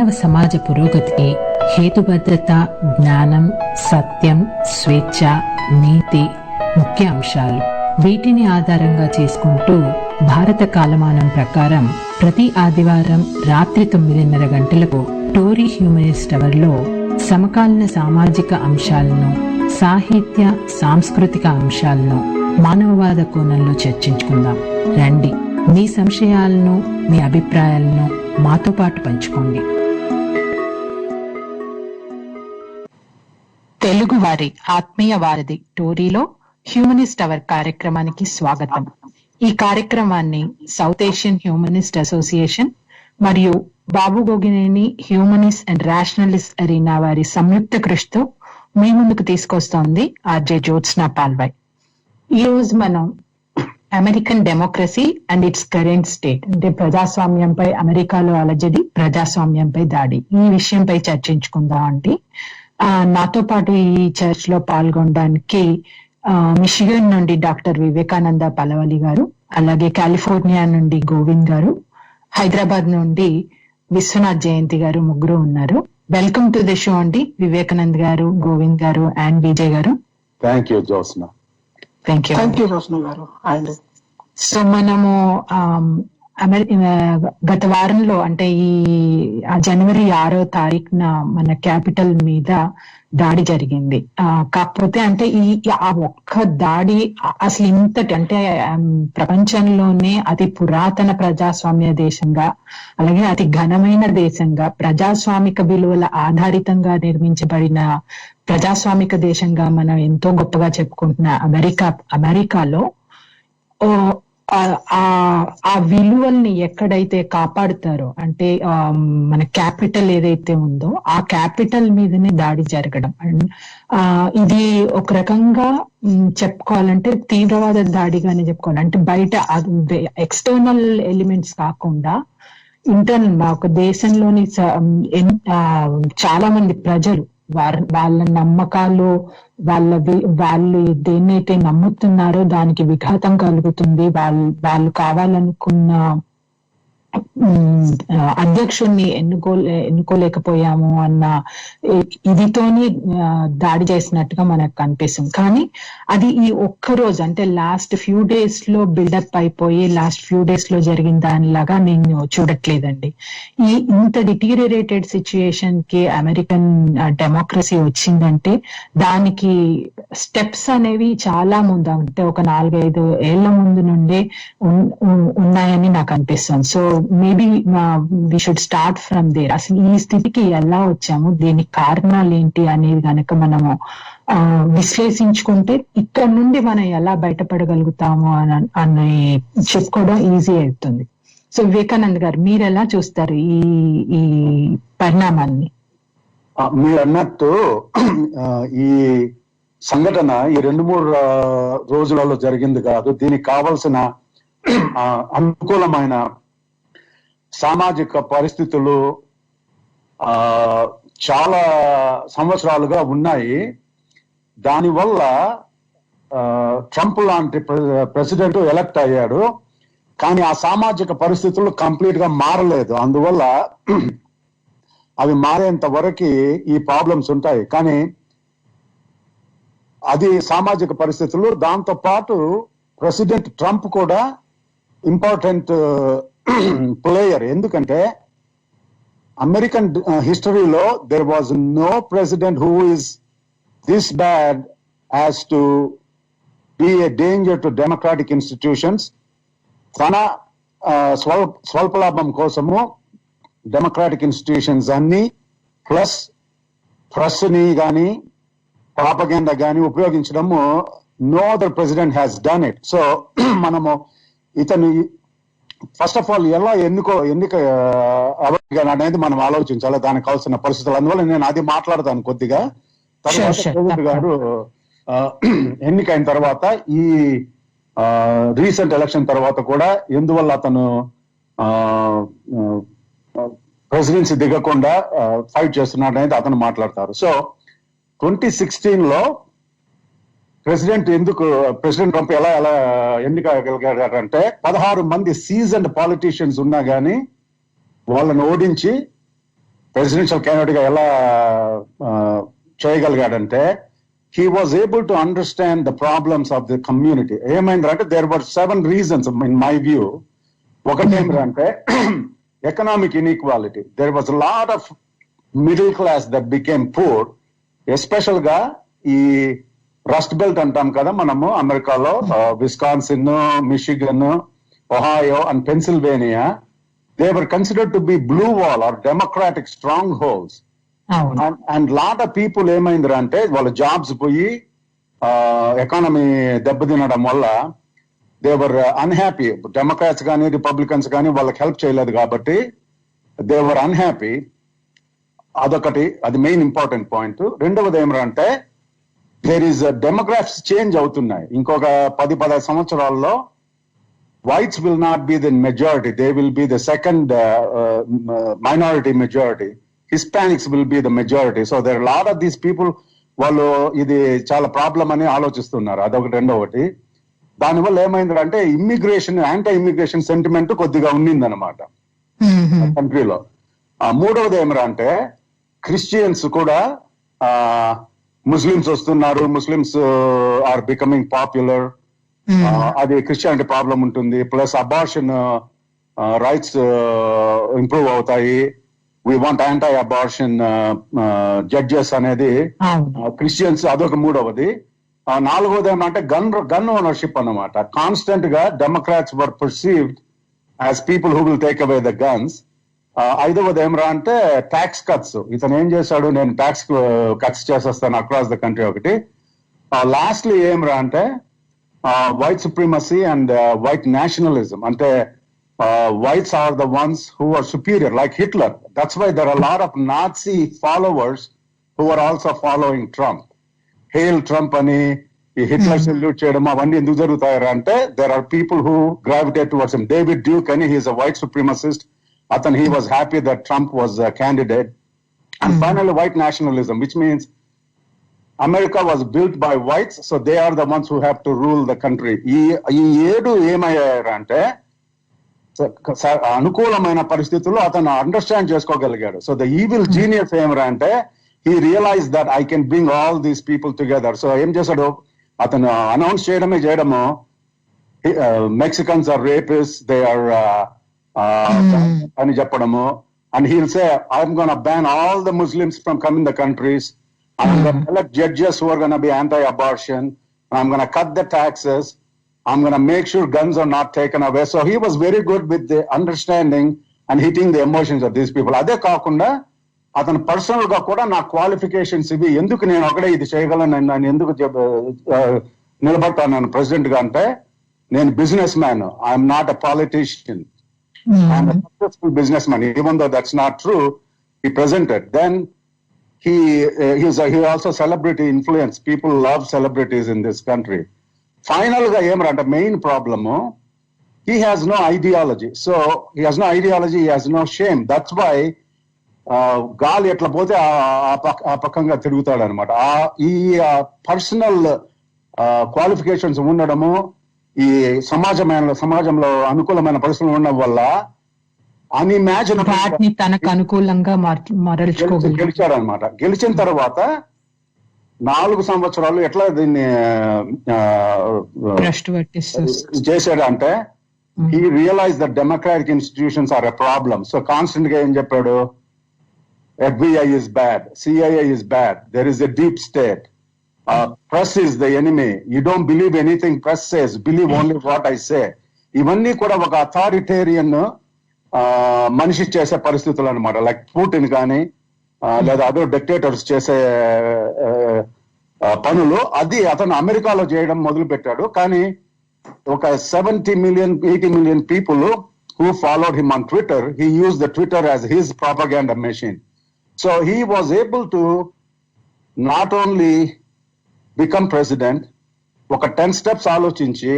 మానవ సమాజ పురోగతికి హేతుబద్ధత, జ్ఞానం, సత్యం, స్వేచ్ఛ, నీతి ముఖ్య అంశాలు. వీటిని ఆధారంగా చేసుకుంటూ భారత కాలమానం ప్రకారం ప్రతి ఆదివారం రాత్రి 9:30 గంటలకు టోరీ హ్యూమనిస్ట్ అవర్లో సమకాలీన సామాజిక అంశాలను, సాహిత్య సాంస్కృతిక అంశాలను మానవవాద కోణంలో చర్చించుకుందాం. రండి, మీ సంశయాలను, మీ అభిప్రాయాలను మాతో పాటు పంచుకోండి. తెలుగు వారి ఆత్మీయ వారధి టోరీలో హ్యూమనిస్ట్ అవర్ కార్యక్రమానికి స్వాగతం. ఈ కార్యక్రమాన్ని సౌత్ ఏషియన్ హ్యూమనిస్ట్ అసోసియేషన్ మరియు Babu Gogineni humanist and rationalist arena వారి సంయుక్త కృషితో మీ ముందుకు తీసుకొస్తోంది ఆర్జే జ్యోత్స్న పాల్వాయ్. ఈ రోజు మనం American democracy and it's current state, అంటే ప్రజాస్వామ్యంపై అమెరికాలో అలజడి, ప్రజాస్వామ్యంపై దాడి, ఈ విషయంపై చర్చించుకుందాం. అంటే నాతో పాటు ఈ చర్చ్ లో పాల్గొనడానికి మిషిగన్ నుండి డాక్టర్ వివేకానంద పలవలి గారు, అలాగే కాలిఫోర్నియా నుండి గోవింద్ గారు, హైదరాబాద్ నుండి విశ్వనాథ్ జయంతి గారు, ముగ్గురు ఉన్నారు. వెల్కమ్ టు ది షో అండి, వివేకానంద్ గారు, గోవింద్ గారు అండ్ విజయ్ గారు. Thank you Jyotsna. Thank you Jyotsna గారు. సో మనము గత వారంలో, అంటే ఈ జనవరి 6వ తారీఖున మన క్యాపిటల్ మీద దాడి జరిగింది. కాకపోతే అంటే ఆ ఒక్క దాడి అసలు ఇంతటి, అంటే ప్రపంచంలోనే అతి పురాతన ప్రజాస్వామ్య దేశంగా, అలాగే అతి ఘనమైన దేశంగా, ప్రజాస్వామిక విలువల ఆధారితంగా నిర్మించబడిన ప్రజాస్వామిక దేశంగా మనం ఎంతో గొప్పగా చెప్పుకుంటున్న అమెరికాలో ఆ విలువల్ని ఎక్కడైతే కాపాడుతారో, అంటే మన క్యాపిటల్ ఏదైతే ఉందో ఆ క్యాపిటల్ మీదనే దాడి జరగడం, ఇది ఒక రకంగా చెప్పుకోవాలంటే తీవ్రవాద దాడిగానే చెప్పుకోవాలి. అంటే బయట ఎక్స్టర్నల్ ఎలిమెంట్స్ కాకుండా ఇంటర్నల్, ఒక దేశంలోని చాలా మంది ప్రజలు వాళ్ళ నమ్మకాలు, వాళ్ళు దేన్నైతే నమ్ముతున్నారో దానికి విఘాతం కలుగుతుంది, వాళ్ళు కావాలనుకున్న అధ్యక్షుడిని ఎన్నుకోలేకపోయాము అన్న ఇదితోని దాడి చేసినట్టుగా మనకు కనిపిస్తుంది. కానీ అది ఈ ఒక్క రోజు, అంటే లాస్ట్ ఫ్యూ డేస్ లో బిల్డప్ అయిపోయి లాస్ట్ ఫ్యూ డేస్ లో జరిగిన దానిలాగా నేను చూడట్లేదండి. ఇంత డిటీరియరేటెడ్ సిచ్యుయేషన్ కి అమెరికన్ డెమోక్రసీ వచ్చిందంటే దానికి స్టెప్స్ అనేవి చాలా ముందు, అంటే ఒక 4-5 ఏళ్ల ముందు నుండే ఉన్నాయని నాకు అనిపిస్తుంది. So maybe we should start from there. అసలు ఈ స్థితికి ఎలా వచ్చాము, దీనికి కారణాలు ఏంటి అనేది కనుక మనము విశ్లేషించుకుంటే ఇక్కడ నుండి మనం ఎలా బయటపడగలుగుతాము అని చెప్పుకోవడం ఈజీ అవుతుంది. సో వివేకానంద్ గారు, మీరు ఎలా చూస్తారు ఈ పరిణామాన్ని? మీరు అన్నట్టు ఈ సంఘటన ఈ 2-3 రోజులలో జరిగింది కాదు. దీనికి కావలసిన అనుకూలమైన సామాజిక పరిస్థితులు చాలా సంవత్సరాలుగా ఉన్నాయి. దానివల్ల ట్రంప్ లాంటి ప్రెసిడెంట్ ఎలక్ట్ అయ్యాడు. కానీ ఆ సామాజిక పరిస్థితులు కంప్లీట్ గా మారలేదు. అందువల్ల అవి మారేంత వరకు ఈ ప్రాబ్లమ్స్ ఉంటాయి. కానీ అది సామాజిక పరిస్థితులు. దాంతో పాటు ప్రెసిడెంట్ ట్రంప్ కూడా ఇంపార్టెంట్ ప్లేయర్. ఎందుకంటే అమెరికన్ హిస్టరీలో there was no president who is this bad as to be a danger to democratic institutions. తన స్వల్ప లాభం కోసము డెమోక్రాటిక్ ఇన్స్టిట్యూషన్స్ అన్ని ప్లస్ ప్రెస్ ని కానీ ప్రాపగెండా కానీ ఉపయోగించడము no other president has done it. So మనము ఇతను ఫస్ట్ ఆఫ్ ఆల్ ఎలా ఎన్నిక అవ్వగలిగాడు అనేది మనం ఆలోచించాలి, దానికి కావాల్సిన పరిస్థితులు. అందువల్ల నేను అది మాట్లాడతాను కొద్దిగా. తర్వాత గోవింద్ గారు ఎన్నికైన తర్వాత ఈ రీసెంట్ ఎలక్షన్ తర్వాత కూడా ఎందువల్ల అతను ప్రెసిడెన్సీ దిగకుండా ఫైట్ చేస్తున్నాడు అనేది అతను మాట్లాడతారు. సో 2016లో ప్రెసిడెంట్ ట్రంప్ ఎలా ఎన్నికగలిగాడంటే 16 మంది సీజన్డ్ పాలిటీషియన్స్ ఉన్నా గానీ వాళ్ళని ఓడించి ప్రెసిడెన్షియల్ క్యాండిడేట్ గా ఎలా చేయగలిగాడంటే he was able to understand the problems of the community. ఏమైందంటే there were 7 reasons in my view. ఒకటి ఏమిటంటే economic inequality. There was a lot of middle class that became poor, especially గా ఈ rust belt అంటాం కదా మనము అమెరికాలో, Wisconsin, Michigan, Ohio and Pennsylvania, they were considered to be blue wall or democratic strongholds. And lot of people ఏమైందిరా అంటే వాళ్ళ jobs పోయి ఎకానమీ దెబ్బతినడం వల్ల దేవర్ అన్హ్యాపీ. డెమోక్రాట్స్ కానీ రిపబ్లికన్స్ కానీ వాళ్ళకి హెల్ప్ చేయలేదు కాబట్టి దేవర్ అన్హ్యాపీ. అదొకటి, అది మెయిన్ ఇంపార్టెంట్ పాయింట్. రెండవది ఏమరా అంటే దేర్ ఈస్ డెమోగ్రాఫ్స్ చేంజ్ అవుతున్నాయి. ఇంకొక 10-15 సంవత్సరాల్లో whites will not be the majority, they will be the second minority majority. Hispanics will be the majority. So there are a lot of these people వాళ్ళు ఇది చాలా problem అని ఆలోచిస్తున్నారు. అదొకటి. రెండవది దానివల్ల ఏమైందంటే ఇమ్మిగ్రేషన్, యాంటీ ఇమ్మిగ్రేషన్ సెంటిమెంట్ కొద్దిగా ఉన్నిందనమాట కంట్రీలో. మూడవది ఏమరా అంటే క్రిస్టియన్స్ కూడా ముస్లిమ్స్ వస్తున్నారు, ముస్లిమ్స్ ఆర్ బికమింగ్ పాపులర్. అది క్రిస్టియానిటీ ప్రాబ్లం ఉంటుంది. ప్లస్ అబార్షన్ రైట్స్ ఇంప్రూవ్ అవుతాయి. We want anti abortion judges అనేది క్రిస్టియన్స్. అదొక మూడవది. నాలుగవది ఏమంటే గన్ ఓనర్షిప్ అన్నమాట. కాన్స్టెంట్ గా Democrats were perceived as people who will take away the guns. ఐదవది ఏమరా అంటే ట్యాక్స్ కట్స్. ఇతను ఏం చేశాడు, నేను ట్యాక్స్ కట్స్ చేసేస్తాను అక్రాస్ ద కంట్రీ ఒకటి. లాస్ట్లీ ఏమరా అంటే white supremacy and white nationalism. Ante whites are the ones who are superior, like Hitler. That's why there are a lot of Nazi followers who are also following Trump. Hail Trump ani Hitler salute cheyadam avanni enduku jarugutayi ante there are people who gravitate towards him. David Duke ani, he is a white supremacist. He was happy that Trump was a candidate. And finally white nationalism, which means America was built by whites, so they are the ones who have to rule the country. ఈ ఏడు ఏమయ్యారంటే అనుకూలమైన పరిస్థితుల్లో అతను understand చేసుకోగలిగాడు. So the evil genius ఏమరా అంటే he realized that I can bring all these people together. So ఏం చేశాడు, అతను అనౌన్స్ చేయడము Mexicans are rapist, they are అని చెప్పడము. And he'll say I'm going to ban all the Muslims from coming the countries. I'm going to elect judges who are going to be anti-abortion. I'm going to cut the taxes. I'm going to make sure guns are not taken away. So he was very good with the understanding and hitting the emotions of these people. అదే కాకుండా అతను personal గా కూడా నా qualifications ఇవి, ఎందుకు నేను ఒకడే ఇది చేయగలను, నేను ఎందుకు నిలబడతాను ప్రెసిడెంట్ గా అంటే, నేను business man, I'm not a politician, I'm a successful business man. Even though that's not true, he presented. Then he also celebrity influence. People love celebrities in this country. Final ga emranta main problem, he has no ideology. So he has no ideology, he has no shame. That's why గాలి ఎట్లా పోతే ఆ పక్కంగా తిరుగుతాడు అనమాట. ఈ personal qualifications ఉండడము, ఈ సమాజంలో అనుకూలమైన పరిస్థితులు ఉండడం వల్ల వాటిని తనకు అనుకూలంగా గెలిచాడు అనమాట. గెలిచిన తర్వాత 4 సంవత్సరాలు ఎట్లా దీన్ని చేశాడు అంటే, he realized that democratic institutions are a problem. So constant గా ఏం చెప్పాడు, FBI is bad, CIA is bad, there is a deep state, press is the enemy, you don't believe anything press says, believe only what I say. ఇవన్నీ కూడా ఒక authoritarian మనిషి చేసే పరిస్థితులు అనమాట. లైక్ పుటిన్ కానీ లేదా అదర్ డిక్టేటర్స్ చేసే పనులు, అది అతను అమెరికాలో చేయడం మొదలు పెట్టాడు. కానీ ఒక 70 million, 80 million people who followed him on Twitter, he used the Twitter as his propaganda machine. So he was able to not only become president, ఒక 10 steps ఆలోచించి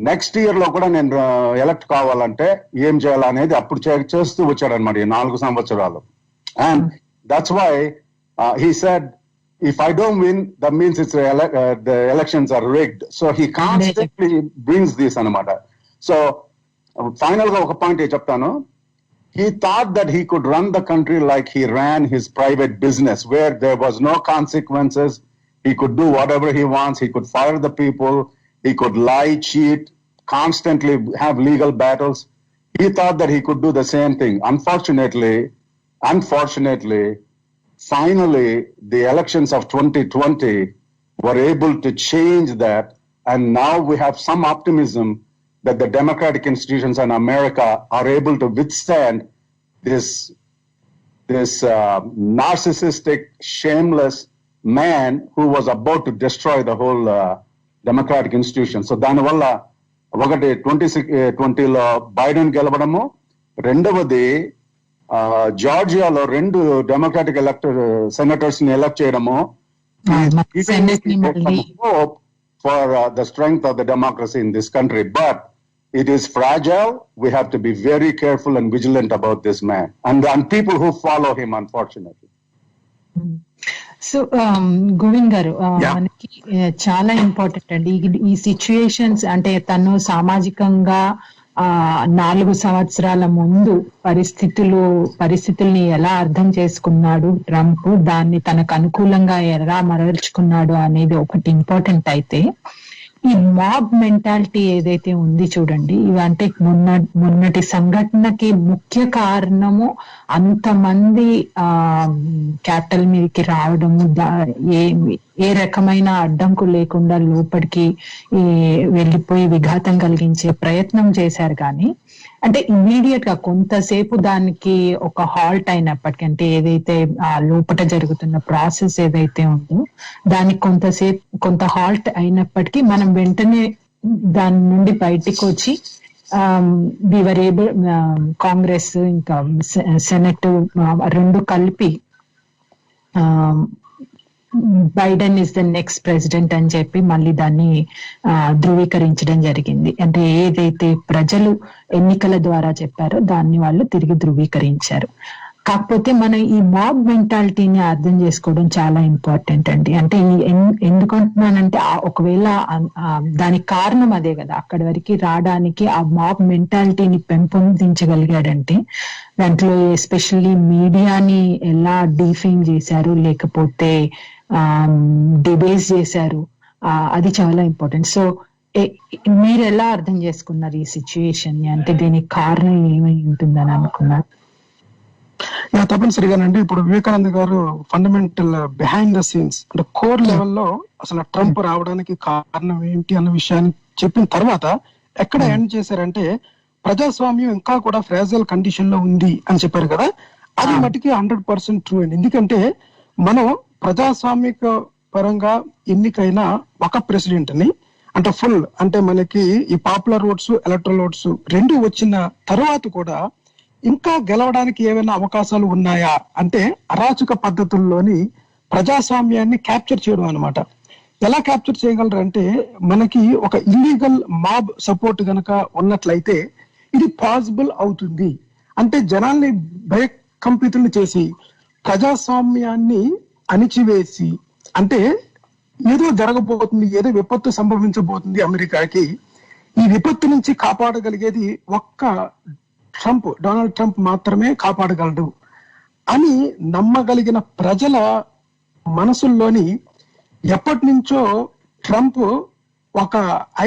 నెక్స్ట్ ఇయర్ లో కూడా నేను ఎలక్ట్ కావాలంటే ఏం చేయాలనేది అప్పుడు చేస్తూ వచ్చాడు అనమాట ఈ 4 సంవత్సరాలు. And that's why he said, if I don't win, that means it's the elections are rigged. So he constantly brings this anamata. So final ga oka point చెప్తాను. He thought that he could run the country like he ran his private business, where there was no consequences. He could do whatever he wants. He could fire the people. He could lie, cheat, constantly have legal battles. He thought that he could do the same thing. Unfortunately, finally, the elections of 2020 were able to change that. And now we have some optimism that the democratic institutions in America are able to withstand this narcissistic, shameless man who was about to destroy the whole democratic institution. So దానివల్ల ఒకటి 2020లో Biden గెలవడము, రెండవది జార్జియాలో 2 democratic senators ని elect చేయడము hope for the strength of the democracy in this country. But it is fragile. We have to be very careful and vigilant about this man and people who follow him, unfortunately. So Govind గారు, మనకి చాలా important అండి ఈ situations. అంటే తను సామాజికంగా 4 సంవత్సరాల ముందు పరిస్థితుల్ని ఎలా అర్థం చేసుకున్నాడు ట్రంప్, దాన్ని తనకు అనుకూలంగా ఎలా మరల్చుకున్నాడు అనేది ఒకటి ఇంపార్టెంట్. అయితే ఈ మాబ్ మెంటాలిటీ ఏదైతే ఉంది చూడండి, ఇవంటే మొన్నటి సంఘటనకి ముఖ్య కారణము అంతమంది క్యాపిటల్ మీదకి రావడము, ఏ రకమైన అడ్డంకు లేకుండా లోపలికి వెళ్ళిపోయి విఘాతం కలిగించే ప్రయత్నం చేశారు. కానీ అంటే ఇమ్మీడియట్ గా కొంతసేపు దానికి ఒక హాల్ట్ అయినప్పటికీ, అంటే ఏదైతే లోపల జరుగుతున్న ప్రాసెస్ ఏదైతే ఉందో దానికి కొంత హాల్ట్ అయినప్పటికీ మనం వెంటనే దాని నుండి బయటికి వచ్చి వివర్ ఏబుల్, కాంగ్రెస్ ఇంకా సెనెట్ 2 కలిపి Biden is the next president అని చెప్పి మళ్ళీ దాన్ని ధృవీకరించడం జరిగింది. అంటే ఏదైతే ప్రజలు ఎన్నికల ద్వారా చెప్పారో దాన్ని వాళ్ళు తిరిగి ధృవీకరించారు. కాకపోతే మనం ఈ మాబ్ మెంటాలిటీని అర్థం చేసుకోవడం చాలా ఇంపార్టెంట్ అండి. అంటే ఎందుకంటున్నానంటే ఒకవేళ దానికి కారణం అదే కదా, అక్కడి వరకు రావడానికి ఆ మాబ్ మెంటాలిటీని పెంపొందించగలిగాడంటే దాంట్లో ఎస్పెషల్లీ మీడియాని ఎలా డిఫేమ్ చేశారు, లేకపోతే డిబేస్ చేశారు, అది చాలా ఇంపార్టెంట్. సో మీరు ఎలా అర్థం చేసుకున్నారు ఈ సిచ్యుయేషన్ ని? అంటే దీనికి కారణం ఏమై ఉంటుందని అనుకున్నారు? తప్పనిసరిగానండి. ఇప్పుడు వివేకానంద్ గారు ఫండమెంటల్ బిహైండ్ ద సీన్స్ అంటే కోర్ లెవెల్లో అసలు ట్రంప్ రావడానికి కారణం ఏంటి అన్న విషయాన్ని చెప్పిన తర్వాత ఎక్కడ ఎండ్ చేశారంటే ప్రజాస్వామ్యం ఇంకా కూడా ఫ్రాజైల్ కండిషన్ లో ఉంది అని చెప్పారు కదా. అది మటుకి 100% ట్రూ అండి. ఎందుకంటే మనం ప్రజాస్వామిక పరంగా ఎన్నికైన ఒక ప్రెసిడెంట్ ని అంటే ఫుల్ అంటే మనకి ఈ పాపులర్ ఓట్స్, ఎలక్ట్రల్ ఓట్స్ 2 వచ్చిన తర్వాత కూడా ఇంకా గెలవడానికి ఏమైనా అవకాశాలు ఉన్నాయా అంటే అరాచక పద్ధతుల్లోని ప్రజాస్వామ్యాన్ని క్యాప్చర్ చేయడం అనమాట. ఎలా క్యాప్చర్ చేయగలరు అంటే మనకి ఒక ఇల్లీగల్ మాబ్ సపోర్ట్ గనక ఉన్నట్లయితే ఇది పాసిబుల్ అవుతుంది. అంటే జనాల్ని భయకంపితుల్ని చేసి ప్రజాస్వామ్యాన్ని అణిచివేసి, అంటే ఏదో జరగబోతుంది, ఏదో విపత్తు సంభవించబోతుంది అమెరికాకి, ఈ విపత్తు నుంచి కాపాడగలిగేది ఒక్క డొనాల్డ్ ట్రంప్ మాత్రమే కాపాడగలడు అని నమ్మగలిగిన ప్రజల మనసుల్లోని ఎప్పటి నుంచో ట్రంప్ ఒక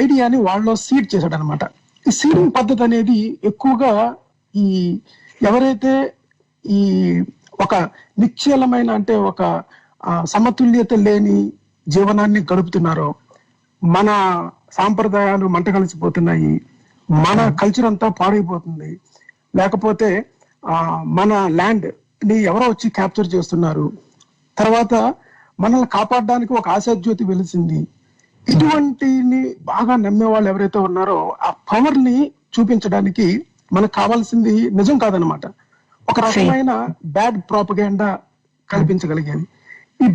ఐడియాని వాళ్ళలో సీడ్ చేశాడు అనమాట. ఈ సీడింగ్ పద్ధతి అనేది ఎక్కువగా ఈ ఎవరైతే ఈ ఒక నిశ్చలమైన అంటే ఒక సమతుల్యత లేని జీవనాన్ని గడుపుతున్నారో, మన సాంప్రదాయాలు మంట కలిసిపోతున్నాయి, మన కల్చర్ అంతా పాడైపోతుంది, లేకపోతే మన ల్యాండ్ ని ఎవరో వచ్చి క్యాప్చర్ చేస్తున్నారు, తర్వాత మనల్ని కాపాడడానికి ఒక ఆశాజ్యోతి వెలిసింది, ఇటువంటిని బాగా నమ్మే వాళ్ళు ఎవరైతే ఉన్నారో ఆ పవర్ ని చూపించడానికి మనకు కావాల్సింది నిజం కాదనమాట, ఒక రకమైన బ్యాడ్ ప్రాపగేండా కల్పించగలిగేది. ఈ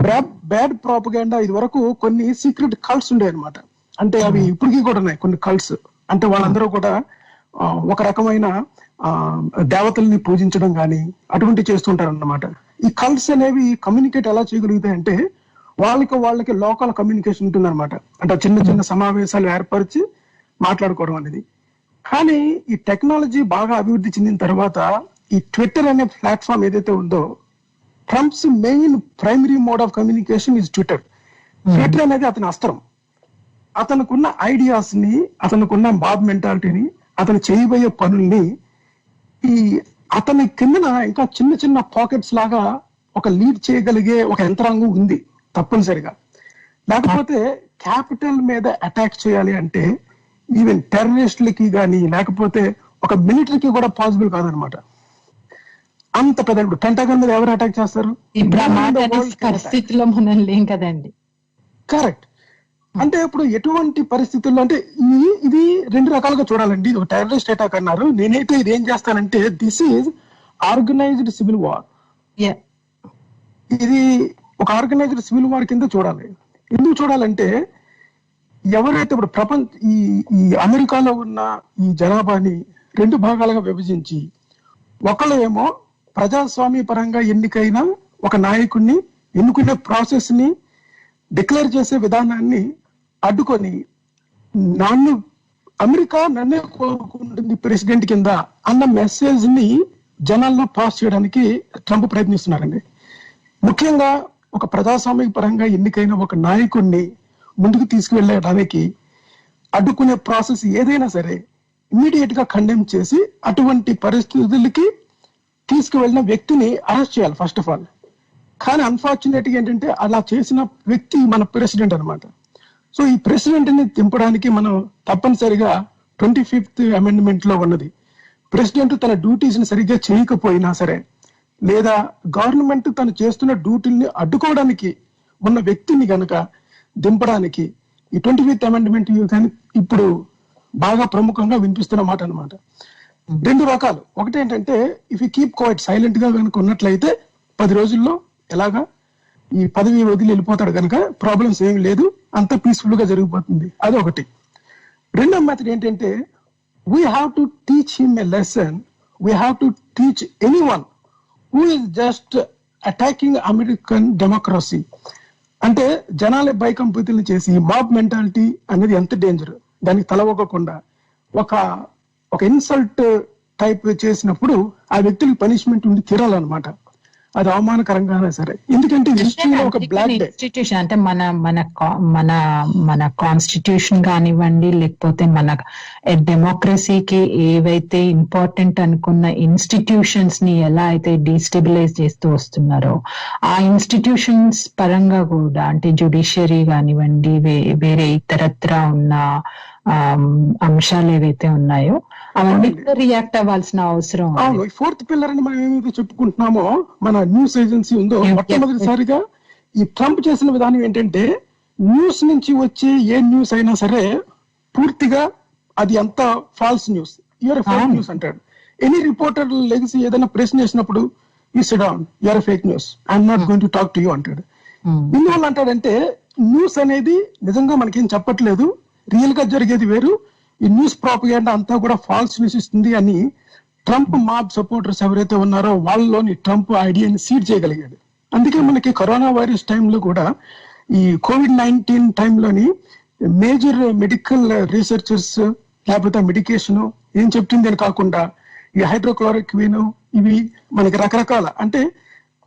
బ్యాడ్ ప్రాపగేండా ఇది వరకు కొన్ని సీక్రెట్ కల్ట్స్ ఉండే అనమాట. అంటే అవి ఇప్పటికీ కూడా ఉన్నాయి కొన్ని కల్ట్స్. అంటే వాళ్ళందరూ కూడా ఒక రకమైన దేవతల్ని పూజించడం కానీ అటువంటి చేస్తుంటారు అన్నమాట. ఈ కల్ట్స్ అనేవి కమ్యూనికేట్ ఎలా చేయగలుగుతాయి అంటే వాళ్ళకి లోకల్ కమ్యూనికేషన్ ఉంటుంది అనమాట. అంటే చిన్న చిన్న సమావేశాలు ఏర్పరిచి మాట్లాడుకోవడం అనేది. కానీ ఈ టెక్నాలజీ బాగా అభివృద్ధి చెందిన తర్వాత ఈ ట్విట్టర్ అనే ప్లాట్ఫామ్ ఏదైతే ఉందో, Trump's main primary mode of communication is Twitter. Twitter అనేది అతని అస్త్రం. అతనుకున్న ఐడియాస్ ని, అతనుకున్న మాబ్ మెంటాలిటీని, అతను చేయబోయే పనుల్ని ఈ అతని కిందన ఇంకా చిన్న చిన్న పాకెట్స్ లాగా ఒక లీడ్ చేయగలిగే ఒక యంత్రాంగం ఉంది తప్పనిసరిగా. లేకపోతే క్యాపిటల్ మీద అటాక్ చేయాలి అంటే ఈవెన్ టెర్రరిస్టులకి కానీ లేకపోతే ఒక మిలిటరీకి కూడా పాసిబుల్ కాదనమాట. అంత పెద్ద, ఇప్పుడు పెంటగాన్ మీద ఎవరు అటాక్ చేస్తారు? పరిస్థితిలో మనం లేం కదండి. కరెక్ట్. అంటే ఇప్పుడు ఎటువంటి పరిస్థితుల్లో అంటే ఇది రెండు రకాలుగా చూడాలండి. ఇది ఒక టెర్రరిస్ట్ అటాక్ అన్నారు. నేనైతే ఇది ఏం చేస్తానంటే this is organised civil war. ఇది ఒక ఆర్గనైజ్డ్ సివిల్ వార్ కింద చూడాలి. ఎందుకు చూడాలంటే ఎవరైతే ఇప్పుడు ఈ అమెరికాలో ఉన్న ఈ జనాభాని రెండు భాగాలుగా విభజించి, ఒకళ్ళు ఏమో ప్రజాస్వామ్య పరంగా ఎన్నికైన ఒక నాయకుడిని ఎన్నుకునే ప్రాసెస్ ని డిక్లేర్ చేసే విధానాన్ని అడ్డుకొని అమెరికా నన్నే కోరుకుంటుంది ప్రెసిడెంట్ కింద అన్న మెసేజ్ ని జనాల్లో పాస్ చేయడానికి ట్రంప్ ప్రయత్నిస్తున్నారండి. ముఖ్యంగా ఒక ప్రజాస్వామిక పరంగా ఎన్నికైన ఒక నాయకుడిని ముందుకు తీసుకువెళ్ళడానికి అడ్డుకునే ప్రాసెస్ ఏదైనా సరే ఇమ్మీడియట్ గా కండెమ్ చేసి అటువంటి పరిస్థితులకి తీసుకువెళ్ళిన వ్యక్తిని అరెస్ట్ చేయాలి ఫస్ట్ ఆఫ్ ఆల్. కానీ అన్ఫార్చునేట్ గా ఏంటంటే అలా చేసిన వ్యక్తి మన ప్రెసిడెంట్ అనమాట. సో ఈ ప్రెసిడెంట్ ని దింపడానికి మనం తప్పనిసరిగా 25th అమెండ్మెంట్ లో ఉన్నది, ప్రెసిడెంట్ తన డ్యూటీస్ ని సరిగ్గా చేయకపోయినా సరే, లేదా గవర్నమెంట్ తను చేస్తున్న డ్యూటీని అడ్డుకోవడానికి ఉన్న వ్యక్తిని గనక దింపడానికి ఈ 25th అమెండ్మెంట్ ఇప్పుడు బాగా ప్రముఖంగా వినిపిస్తున్న మాట అనమాట. రెండు రకాలు. ఒకటి ఏంటంటే if you keep quiet, silent గా కనుక ఉన్నట్లయితే 10 రోజుల్లో ఎలాగా ఈ పదవి వదిలి వెళ్ళిపోతాడు కనుక ప్రాబ్లమ్స్ ఏమి లేదు, అంత పీస్ఫుల్ గా జరిగిపోతుంది. అది ఒకటి. రెండో మెథడ్ ఏంటంటే we have to teach him a lesson, we have to teach anyone who is just attacking American democracy. అంటే జనాల భయకంపితులు చేసి మాబ్ మెంటాలిటీ అనేది ఎంత డేంజర్, దానికి తలవకుండా ఒక ఇన్సల్ట్ టైప్ చేసినప్పుడు ఆ వ్యక్తులకు పనిష్మెంట్ ఉండి తీరాలన్నమాట. అది అవమానకరంగానే సరే. ఎందుకంటే హిస్టరీలో ఒక బ్లాక్ డే ఇన్స్టిట్యూషన్ అంటే మన కాన్స్టిట్యూషన్ కానివ్వండి, లేకపోతే మన డెమోక్రసీకి ఏవైతే ఇంపార్టెంట్ అనుకున్న ఇన్స్టిట్యూషన్స్ ని ఎలా అయితే డీస్టెబిలైజ్ చేస్తూ వస్తున్నారో, ఆ ఇన్స్టిట్యూషన్స్ పరంగా కూడా అంటే జ్యుడిషియరీ కానివ్వండి, వేరే ఇతరత్ర ఉన్న అంశాలు ఏవైతే ఉన్నాయో అవన్నీ రియాక్ట్ అవ్వాల్సిన అవసరం. అవును. 4th పిల్లర్ అని మనం ఏమైతే చెప్పుకుంటున్నామో, మన న్యూస్ ఏజెన్సీ ఉందో, మొట్టమొదటిసారిగా ఈ ట్రంప్ చేసిన విధానం ఏంటంటే న్యూస్ నుంచి వచ్చే ఏ న్యూస్ అయినా సరే పూర్తిగా అది అంతా false news, you're fake news అంటాడు. ఎనీ రిపోర్టర్ లెగిసి ఏదైనా ప్రశ్న చేసినప్పుడు you sit down, you're fake news, I'm not going to talk to you అంటాడు. ఎందువల్ల అంటాడంటే న్యూస్ అనేది నిజంగా మనకేం చెప్పట్లేదు, రియల్ గా జరిగేది వేరు, ఈ న్యూస్ ప్రాపగేండా అంతా కూడా ఫాల్స్ న్యూస్ ఇస్తుంది అని ట్రంప్ మాబ్ సపోర్టర్స్ ఎవరైతే ఉన్నారో వాళ్ళలోని ట్రంప్ ఐడియాని సీడ్ చేయగలిగాడు. అందుకే మనకి కరోనా వైరస్ టైంలో కూడా ఈ COVID-19 టైంలోని మేజర్ మెడికల్ రీసెర్చర్స్ లేకపోతే మెడికేషన్ ఏం చెప్తుంది అని కాకుండా ఈ హైడ్రోక్లోరోక్విన్ ఇవి మనకి రకరకాల, అంటే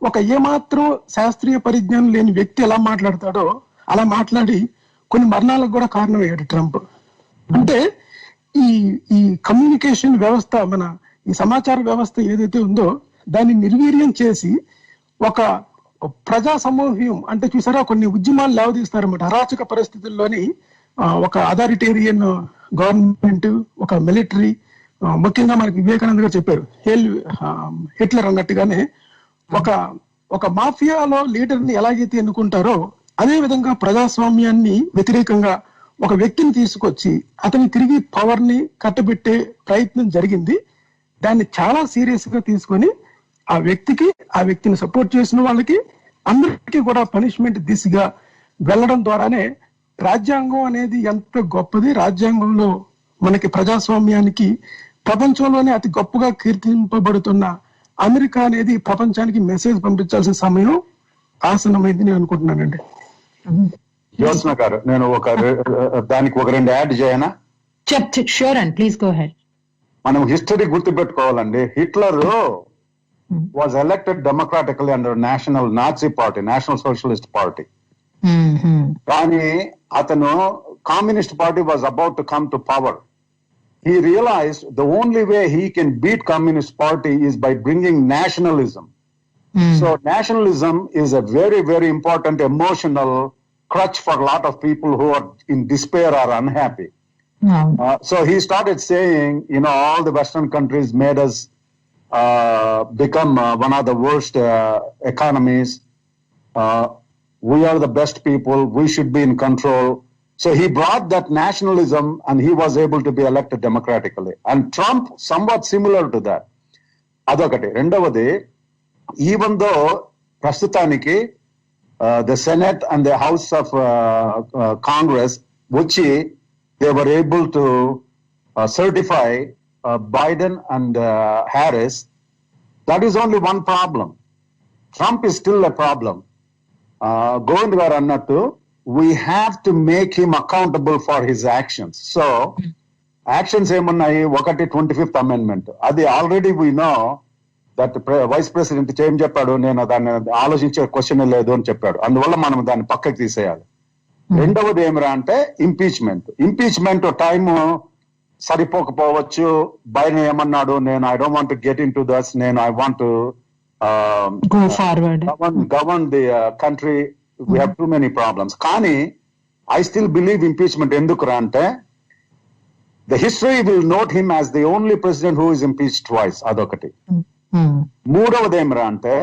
ఒక ఏమాత్రం శాస్త్రీయ పరిజ్ఞానం లేని వ్యక్తి ఎలా మాట్లాడతాడో అలా మాట్లాడి కొన్ని మరణాలకు కూడా కారణమయ్యాడు ట్రంప్. అంటే ఈ కమ్యూనికేషన్ వ్యవస్థ, మన ఈ సమాచార వ్యవస్థ ఏదైతే ఉందో దాన్ని నిర్వీర్యం చేసి ఒక ప్రజా సమూహం, అంటే చూసారా కొన్ని ఉద్యమాలు లేవదీస్తారన్నమాట. అరాచక పరిస్థితుల్లోని ఒక అథారిటేరియన్ గవర్నమెంట్, ఒక మిలిటరీ, ముఖ్యంగా మనకి వివేకానంద గారు చెప్పారు హిట్లర్ అన్నట్టుగానే ఒక మాఫియాలో లీడర్ ని ఎలాగైతే ఎన్నుకుంటారో అదే విధంగా ప్రజాస్వామ్యాన్ని వ్యతిరేకంగా ఒక వ్యక్తిని తీసుకొచ్చి అతని తిరిగి పవర్ ని కట్టబెట్టే ప్రయత్నం జరిగింది. దాన్ని చాలా సీరియస్ గా తీసుకొని ఆ వ్యక్తిని సపోర్ట్ చేసిన వాళ్ళకి అందరికీ కూడా పనిష్మెంట్ దిశగా వెళ్ళడం ద్వారానే రాజ్యాంగం అనేది ఎంత గొప్పది, రాజ్యాంగంలో మనకి ప్రజాస్వామ్యానికి ప్రపంచంలోనే అతి గొప్పగా కీర్తింపబడుతున్న అమెరికా అనేది ప్రపంచానికి మెసేజ్ పంపించాల్సిన సమయం ఆసనమైంది నేను అనుకుంటున్నానండి. జ్యోత్స్న గారు, నేను దానికి ఒక 2 యాడ్ చేయనా? Sure and please go head. మనం హిస్టరీ గుర్తుపెట్టుకోవాలండి. Hitler was elected democratically under National Nazi Party, National Socialist Party. కానీ అతను communist party was about to come to power. He realized the only way he can beat Communist Party is by bringing nationalism. So nationalism is a very, very important emotional crutch for a lot of people who are in despair or unhappy. So he started saying, all the Western countries made us become one of the worst economies. We are the best people. We should be in control. So he brought that nationalism and he was able to be elected democratically. And Trump, somewhat similar to that. Adokati. Rendavadi, even though Prastutaniki, the Senate and the House of Congress, which they were able to certify Biden and Harris, that is only one problem. Trump is still a problem. Govind garu annattu, we have to make him accountable for his actions. So, actions ఏమున్నాయి? ఒకటి 25th Amendment. అది already we know that vice president ఏం చెప్పాడు, నేను దాన్ని ఆలోచించే question లేదు అని చెప్పాడు. అందువల్ల మనం దాన్ని పక్కకి తీసేయాలి. రెండవది ఏమిరా అంటే ఇంపీచ్మెంట్ టైం సరిపోకపోవచ్చు. బైడెన్ ఏమన్నాడు, నేను I don't want to get into this, నేను I want to go forward, govern the country. We have too many problems. Kani, I still believe impeachment endukra ante the history will note him as the only president who is impeached twice. Adokati. Moodavadi emra ante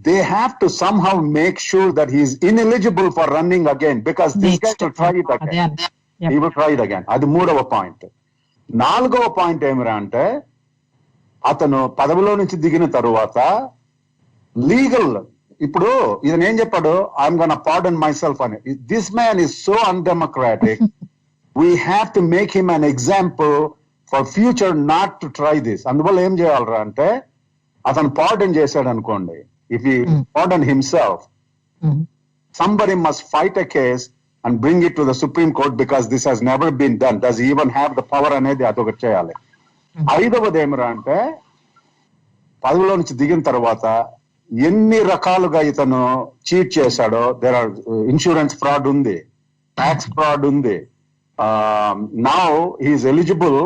they have to somehow make sure that he is ineligible for running again, because this guy will try it again. He will try it again. Adi moodava point. Nalgava point emra ante అతను పదవిలో నుంచి దిగిన తరువాత legal, ఇప్పుడు ఇతను ఏం చెప్పాడు, I'm gonna pardon myself అని. This man is so undemocratic. We have to make him an example for future not to try this. అందువల్ల ఏం చేయాలరా అంటే, అతను పార్డన్ చేశాడు అనుకోండి, if he pardon himself, somebody must fight a case and bring it to the Supreme Court, because this has never been done. Does he even have the power అనేది అదొకటి చేయాలి. ఐదవది ఏమిరా అంటే, పదవిలో నుంచి దిగిన తర్వాత ఎన్ని రకాలుగా ఇతను చీట్ చేశాడో. దేర్ ఆర్ ఇన్సూరెన్స్ ఫ్రాడ్ ఉంది, ట్యాక్స్ ఫ్రాడ్ ఉంది. Now he's eligible.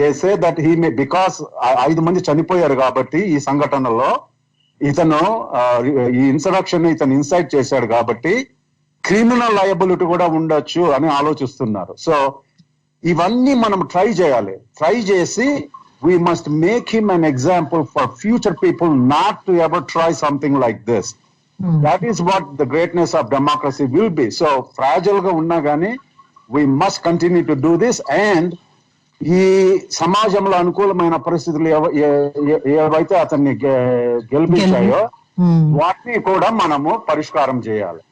They say that he may, because 5 మంది చనిపోయారు కాబట్టి ఈ సంఘటనలో, ఇతను ఈ ఇన్సరక్షన్ ఇతను ఇన్సైట్ చేశాడు కాబట్టి క్రిమినల్ లయబిలిటీ కూడా ఉండొచ్చు అని ఆలోచిస్తున్నారు. సో ఇవన్నీ మనం ట్రై చేయాలి. ట్రై చేసి we must make him an example for future people not to ever try something like this. That is what the greatness of democracy will be. So fragile ga unna gaani we must continue to do this. And ఈ సమాజంలో అనుకూలమైన పరిస్థితులు ఏవైతే అతన్ని గెలిపించాయో వాటిని కూడా మనము పరిష్కారం చేయాలి.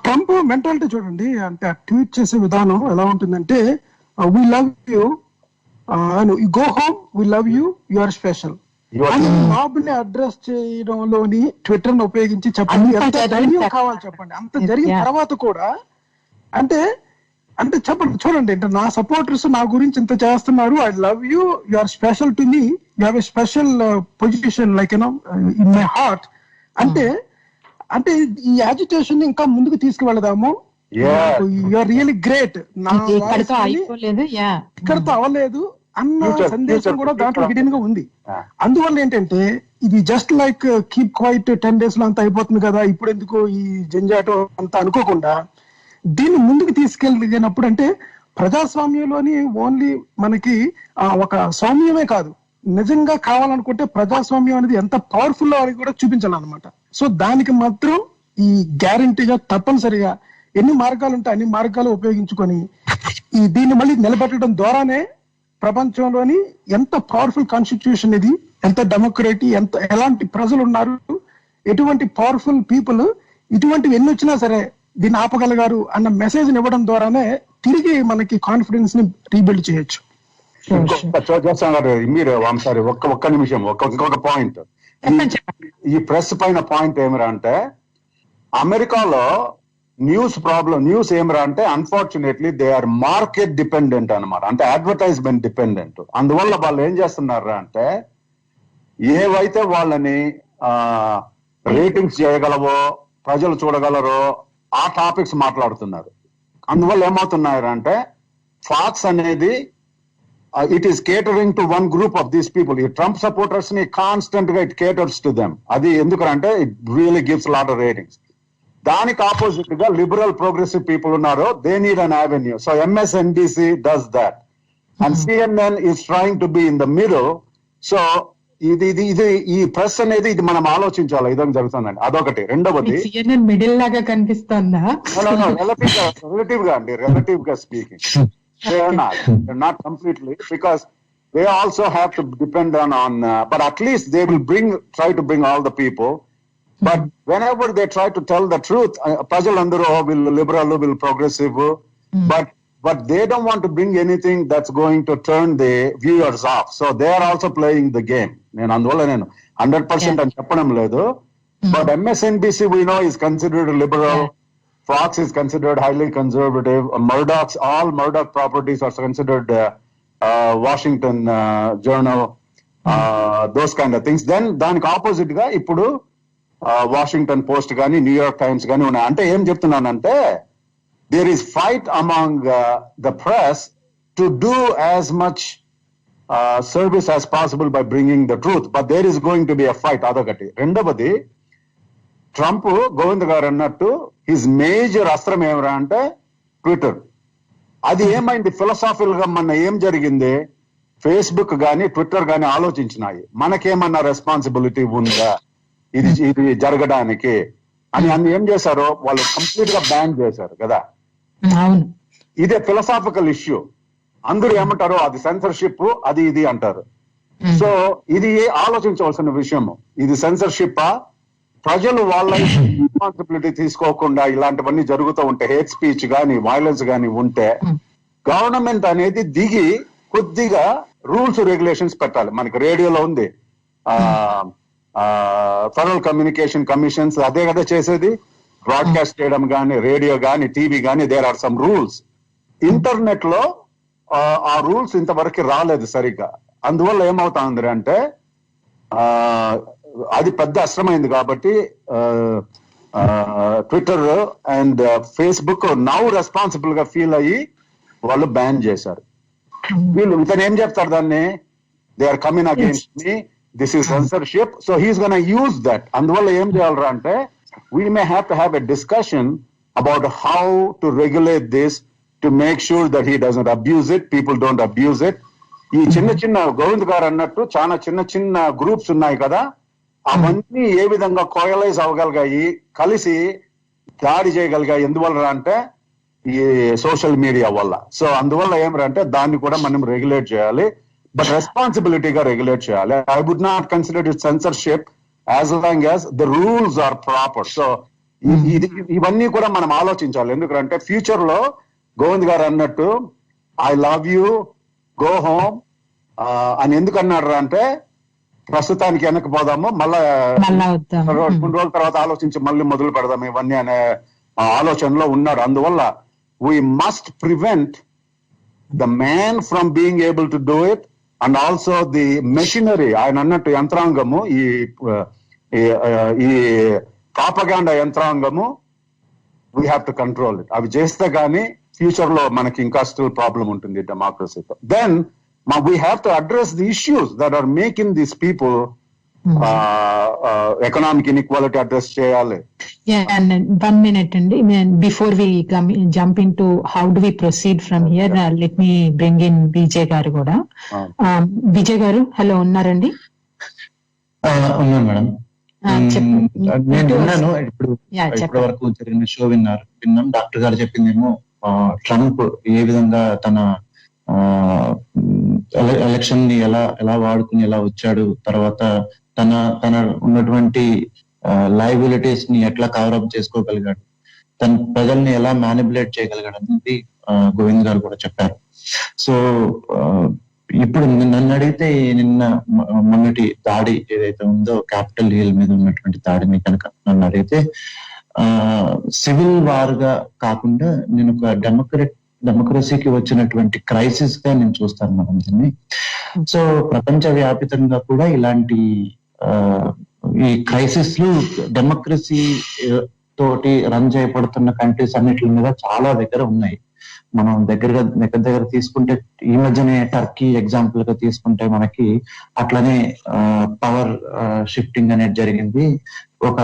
ట్రంప్ మెంటాలిటీ చూడండి, అంటే ఆ ట్వీట్ చేసే విధానం ఎలా ఉంటుందంటే, we love you, go home, we love you, you are special అని మాబ్ ని అడ్రస్ చేయడంలోని ట్విట్టర్ ని ఉపయోగించి చెప్పండి ఎంత ధైర్యం కావాలి చెప్పండి. అంత జరిగిన తర్వాత కూడా అంటే చెప్పండి, చూడండి, అంటే నా సపోర్టర్స్ నా గురించి ఇంత చేస్తున్నారు, I love you, you are special to me, you have a special position like in my heart. అంటే ఈ యాజిటేషన్ ఇంకా ముందుకు తీసుకువెళదాము, యూఆర్ రియలీ గ్రేట్, ఇక్కడతో అవ్వలేదు అన్న సందేశం కూడా దాంట్లో హిడెన్ గా ఉంది. అందువల్ల ఏంటంటే ఇది just like keep quiet 10 days లో అంతా అయిపోతుంది కదా, ఇప్పుడు ఎందుకు ఈ జంజాటం అంతా అనుకోకుండా దీన్ని ముందుకు తీసుకెళ్ళినప్పుడు, అంటే ప్రజాస్వామ్యంలోని ఓన్లీ మనకి ఒక సౌమ్యమే కాదు, నిజంగా కావాలనుకుంటే ప్రజాస్వామ్యం అనేది ఎంత పవర్ఫుల్ అని కూడా చూపించాలన్నమాట. సో దానికి మాత్రం ఈ గ్యారంటీగా తప్పనిసరిగా ఎన్ని మార్గాలు ఉంటే అన్ని మార్గాలు ఉపయోగించుకొని దీన్ని మళ్ళీ నిలబెట్టడం ద్వారానే ప్రపంచంలోని ఎంత పవర్ఫుల్ కాన్స్టిట్యూషన్ ఇది, ఎంత డెమోక్రసీ, ఎలాంటి ప్రజలు ఉన్నారు, ఎటువంటి పవర్ఫుల్ పీపుల్, ఇటువంటివి ఎన్ని వచ్చినా సరే దీన్ని ఆపగలగారు అన్న మెసేజ్ ఇవ్వడం ద్వారానే తిరిగి మనకి కాన్ఫిడెన్స్ ని రీబిల్డ్ చేయొచ్చు. మీరు సారీ ఒక్క నిమిషం, ఇంకొక పాయింట్, ఈ ప్రెస్ పైన పాయింట్ ఏమిరా అంటే, అమెరికాలో న్యూస్ ఏమిరా అంటే, unfortunately they are market dependent అనమాట, అంటే అడ్వర్టైజ్మెంట్ డిపెండెంట్. అందువల్ల వాళ్ళు ఏం చేస్తున్నారా అంటే, ఏవైతే వాళ్ళని రేటింగ్స్ చేయగలవో, ప్రజలు చూడగలరో ఆ టాపిక్స్ మాట్లాడుతున్నారు. అందువల్ల ఏమవుతున్నారంటే ఫాక్స్ అనేది it is catering to one group of these people. ఈ ట్రంప్ సపోర్టర్స్ ని కాన్స్టెంట్ గా ఇట్ కేటర్స్ టు దెమ్. అది ఎందుకంటే it really gives lot of ratings. దానికి ఆపోజిట్ గా లిబరల్ ప్రోగ్రెసివ్ పీపుల్ ఉన్నారు, they need an avenue. So MSNBC does that and CNN is trying to be in the middle. So ఇది ఈ press అనేది ఇది మనం ఆలోచించాలి, ఇదొక జరుగుతుందండి. అదొకటి. రెండవది మిడిల్ లాగా కనిపిస్తుందా? రిలేటివ్ గా speaking, not completely, because they also have to depend on but at least they will try to bring all the people. But whenever they try to tell the truth, prajalandaru will liberal, will progressive, but they don't want to bring anything that's going to turn the viewers off. So they are also playing the game. నేను అందువల్ల నేను 100% అని చెప్పడం లేదు. But MSNBC we know is considered liberal. Fox is considered highly conservative. All Murdoch properties are considered Washington Journal, those kind of things. Then దానికి opposite గా ఇప్పుడు Washington post కానీ న్యూయార్క్ టైమ్స్ కానీ ఉన్నాయి. అంటే ఏం చెప్తున్నానంటే there is fight among the press to do as much service as possible by bringing the truth, but there is going to be a fight. అదొకటి. రెండవది, ట్రంప్ గోవింద్ గారు అన్నట్టు హిజ్ మేజర్ అస్త్రం ఏమరా అంటే ట్విట్టర్. అది ఏమైంది ఫిలసాఫికల్ గా మన ఏం జరిగింది, ఫేస్బుక్ గానీ ట్విట్టర్ గానీ ఆలోచించినాయి మనకేమన్నా రెస్పాన్సిబిలిటీ ఉందా ఇది జరగడానికి అని ఏం చేశారో వాళ్ళు కంప్లీట్ గా బ్యాన్ చేశారు కదా. ఇదే ఫిలసాఫికల్ ఇష్యూ. అందరూ ఏమంటారో అది సెన్సర్షిప్, అది ఇది అంటారు. సో ఇది ఆలోచించవలసిన విషయము. ఇది సెన్సర్షిప్, ప్రజలు వాళ్ళ రెస్పాన్సిబిలిటీ తీసుకోకుండా ఇలాంటివన్నీ జరుగుతూ ఉంటే, హేట్ స్పీచ్ గానీ వైలెన్స్ గానీ ఉంటే గవర్నమెంట్ అనేది దిగి కొద్దిగా రూల్స్ రెగ్యులేషన్స్ పెట్టాలి. మనకి రేడియోలో ఉంది ఫెడరల్ కమ్యూనికేషన్ కమిషన్స్, అదే కదా చేసేది. బ్రాడ్కాస్ట్ చేయడం కానీ, రేడియో కానీ, టీవీ కానీ, there are some rules. Internet లో ఆ రూల్స్ ఇంతవరకు రాలేదు సరిగ్గా. అందువల్ల ఏమవుతా ఉంది అంటే అది పెద్ద అస్త్రమైంది. కాబట్టి Twitter and Facebook now responsible గా ఫీల్ అయ్యి వాళ్ళు బ్యాన్ చేశారు. వీళ్ళు ఇతను ఏం చెప్తారు దాన్ని, they are coming against me, this is censorship, so he's gonna use that. అందువల్ల ఏం చేయాలరా అంటే we may have to have a discussion about how to regulate this to make sure that he doesn't abuse it, people don't abuse it. ఈ చిన్న గోవింద్ గారు అన్నట్టు చాలా చిన్న గ్రూప్స్ ఉన్నాయి కదా, అవన్నీ ఏ విధంగా కోయలైజ్ అవ్వగలిగాయి, కలిసి దాడి చేయగలిగాయి. ఎందువల్ల అంటే ఈ సోషల్ మీడియా వల్ల. సో అందువల్ల ఏమంటే దాన్ని కూడా మనం రెగ్యులేట్ చేయాలి, బట్ రెస్పాన్సిబిలిటీగా రెగ్యులేట్ చేయాలి. I would not consider it censorship as long as the rules are proper. So ఇవన్నీ కూడా మనం ఆలోచించాలి. ఎందుకంటే ఫ్యూచర్ లో గోవింద్ గారు అన్నట్టు I love you, go home అని ఎందుకు అన్నాడు అంటే ప్రస్తుతానికి వెనక్కి పోదాము, మళ్ళా కొన్ని రోజుల తర్వాత ఆలోచించి మళ్ళీ మొదలు పెడదాం ఇవన్నీ అనే ఆలోచనలో ఉన్నాడు. అందువల్ల we must prevent the man from being able to do it and also the machinery, ఆయన అన్నట్టు యంత్రాంగము, ఈ ప్రాపగాండా యంత్రాంగము, we have to control it. అవి చేస్తే గానీ ఫ్యూచర్ లో మనకి ఇంకా స్టిల్ ప్రాబ్లం ఉంటుంది డెమోక్రసీతో. Then we have to address the issues that are making these people economic inequality address చేయాలి. One minute అండి, before we jump into how do we proceed from here, let me bring in Vijay గారు కూడా. విజయ్ గారు hello, ఉన్నారండి? ఉన్నాను madam. నేను విన్నాను, ఇప్పటి వరకు జరిగిన షో విన్నాం. డాక్టర్ గారు చెప్పిందేమో ట్రంప్ ఏ విధంగా తన ఎలక్షన్ ని ఎలా వాడుకుని ఎలా వచ్చాడు, తర్వాత తన ఉన్నటువంటి లయబిలిటీస్ ని ఎట్లా కవరప్ చేసుకోగలిగాడు, తన ప్రజల్ని ఎలా మ్యానిపులేట్ చేయగలిగాడు అనేది గోవింద్ గారు కూడా చెప్పారు. సో ఇప్పుడు నన్ను అడిగితే మొన్నటి దాడి ఏదైతే ఉందో క్యాపిటల్ హిల్ మీద ఉన్నటువంటి దాడిని కనుక నన్ను అడిగితే సివిల్ వార్ గా కాకుండా నేను ఒక డెమోక్రసీకి వచ్చినటువంటి క్రైసిస్ గా నేను చూస్తాను మనం దీన్ని. సో ప్రపంచ వ్యాపితంగా కూడా ఇలాంటి ఈ క్రైసిస్ లు డెమోక్రసీ తోటి రన్ చేయబడుతున్న కంట్రీస్ అన్నిటి మీద చాలా దగ్గర ఉన్నాయి. మనం దగ్గర తీసుకుంటే ఈ మధ్యనే టర్కీ ఎగ్జాంపుల్ గా తీసుకుంటే మనకి అట్లనే పవర్ షిఫ్టింగ్ అనేది జరిగింది. ఒక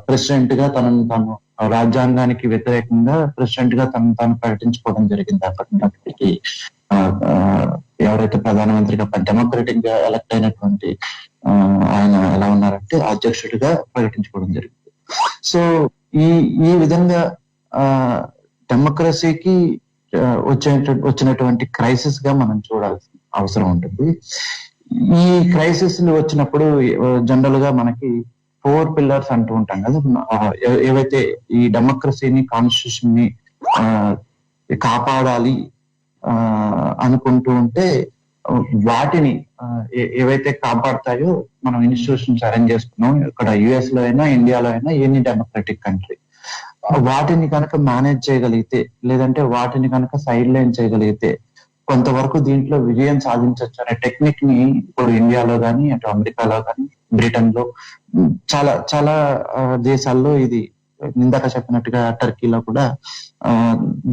ప్రెసిడెంట్ గా తాను రాజ్యాంగానికి వ్యతిరేకంగా ప్రెసిడెంట్ గా తాను ప్రకటించుకోవడం జరిగింది. అప్పటికి ఎవరైతే ప్రధానమంత్రిగా డెమోక్రటిక్ గా ఎలక్ట్ అయినటువంటి ఆయన ఎలా ఉన్నారంటే అధ్యక్షుడిగా ప్రకటించుకోవడం జరిగింది. సో ఈ విధంగా డెమోక్రసీకి వచ్చినటువంటి క్రైసిస్ గా మనం చూడాల్సిన అవసరం ఉంటుంది. ఈ క్రైసిస్ వచ్చినప్పుడు జనరల్ గా మనకి 4 పిల్లర్స్ అంటూ ఉంటాం కదా, ఏవైతే ఈ డెమోక్రసీని కాన్స్టిట్యూషన్ ని కాపాడాలి అనుకుంటూ ఉంటే వాటిని ఏవైతే కాపాడతాయో మనం ఇన్స్టిట్యూషన్స్ అరేంజ్ చేసుకున్నాం. ఇక్కడ యుఎస్ లో అయినా ఇండియాలో అయినా ఎనీ డెమోక్రటిక్ కంట్రీ వాటిని కనుక మేనేజ్ చేయగలిగితే, లేదంటే వాటిని కనుక సైడ్ లైన్ చేయగలిగితే కొంతవరకు దీంట్లో విజయం సాధించవచ్చు అనే టెక్నిక్ ని ఇప్పుడు ఇండియాలో కానీ, అటు అమెరికాలో కానీ, బ్రిటన్ లో చాలా దేశాల్లో ఇది ఇందాక చెప్పినట్టుగా టర్కీలో కూడా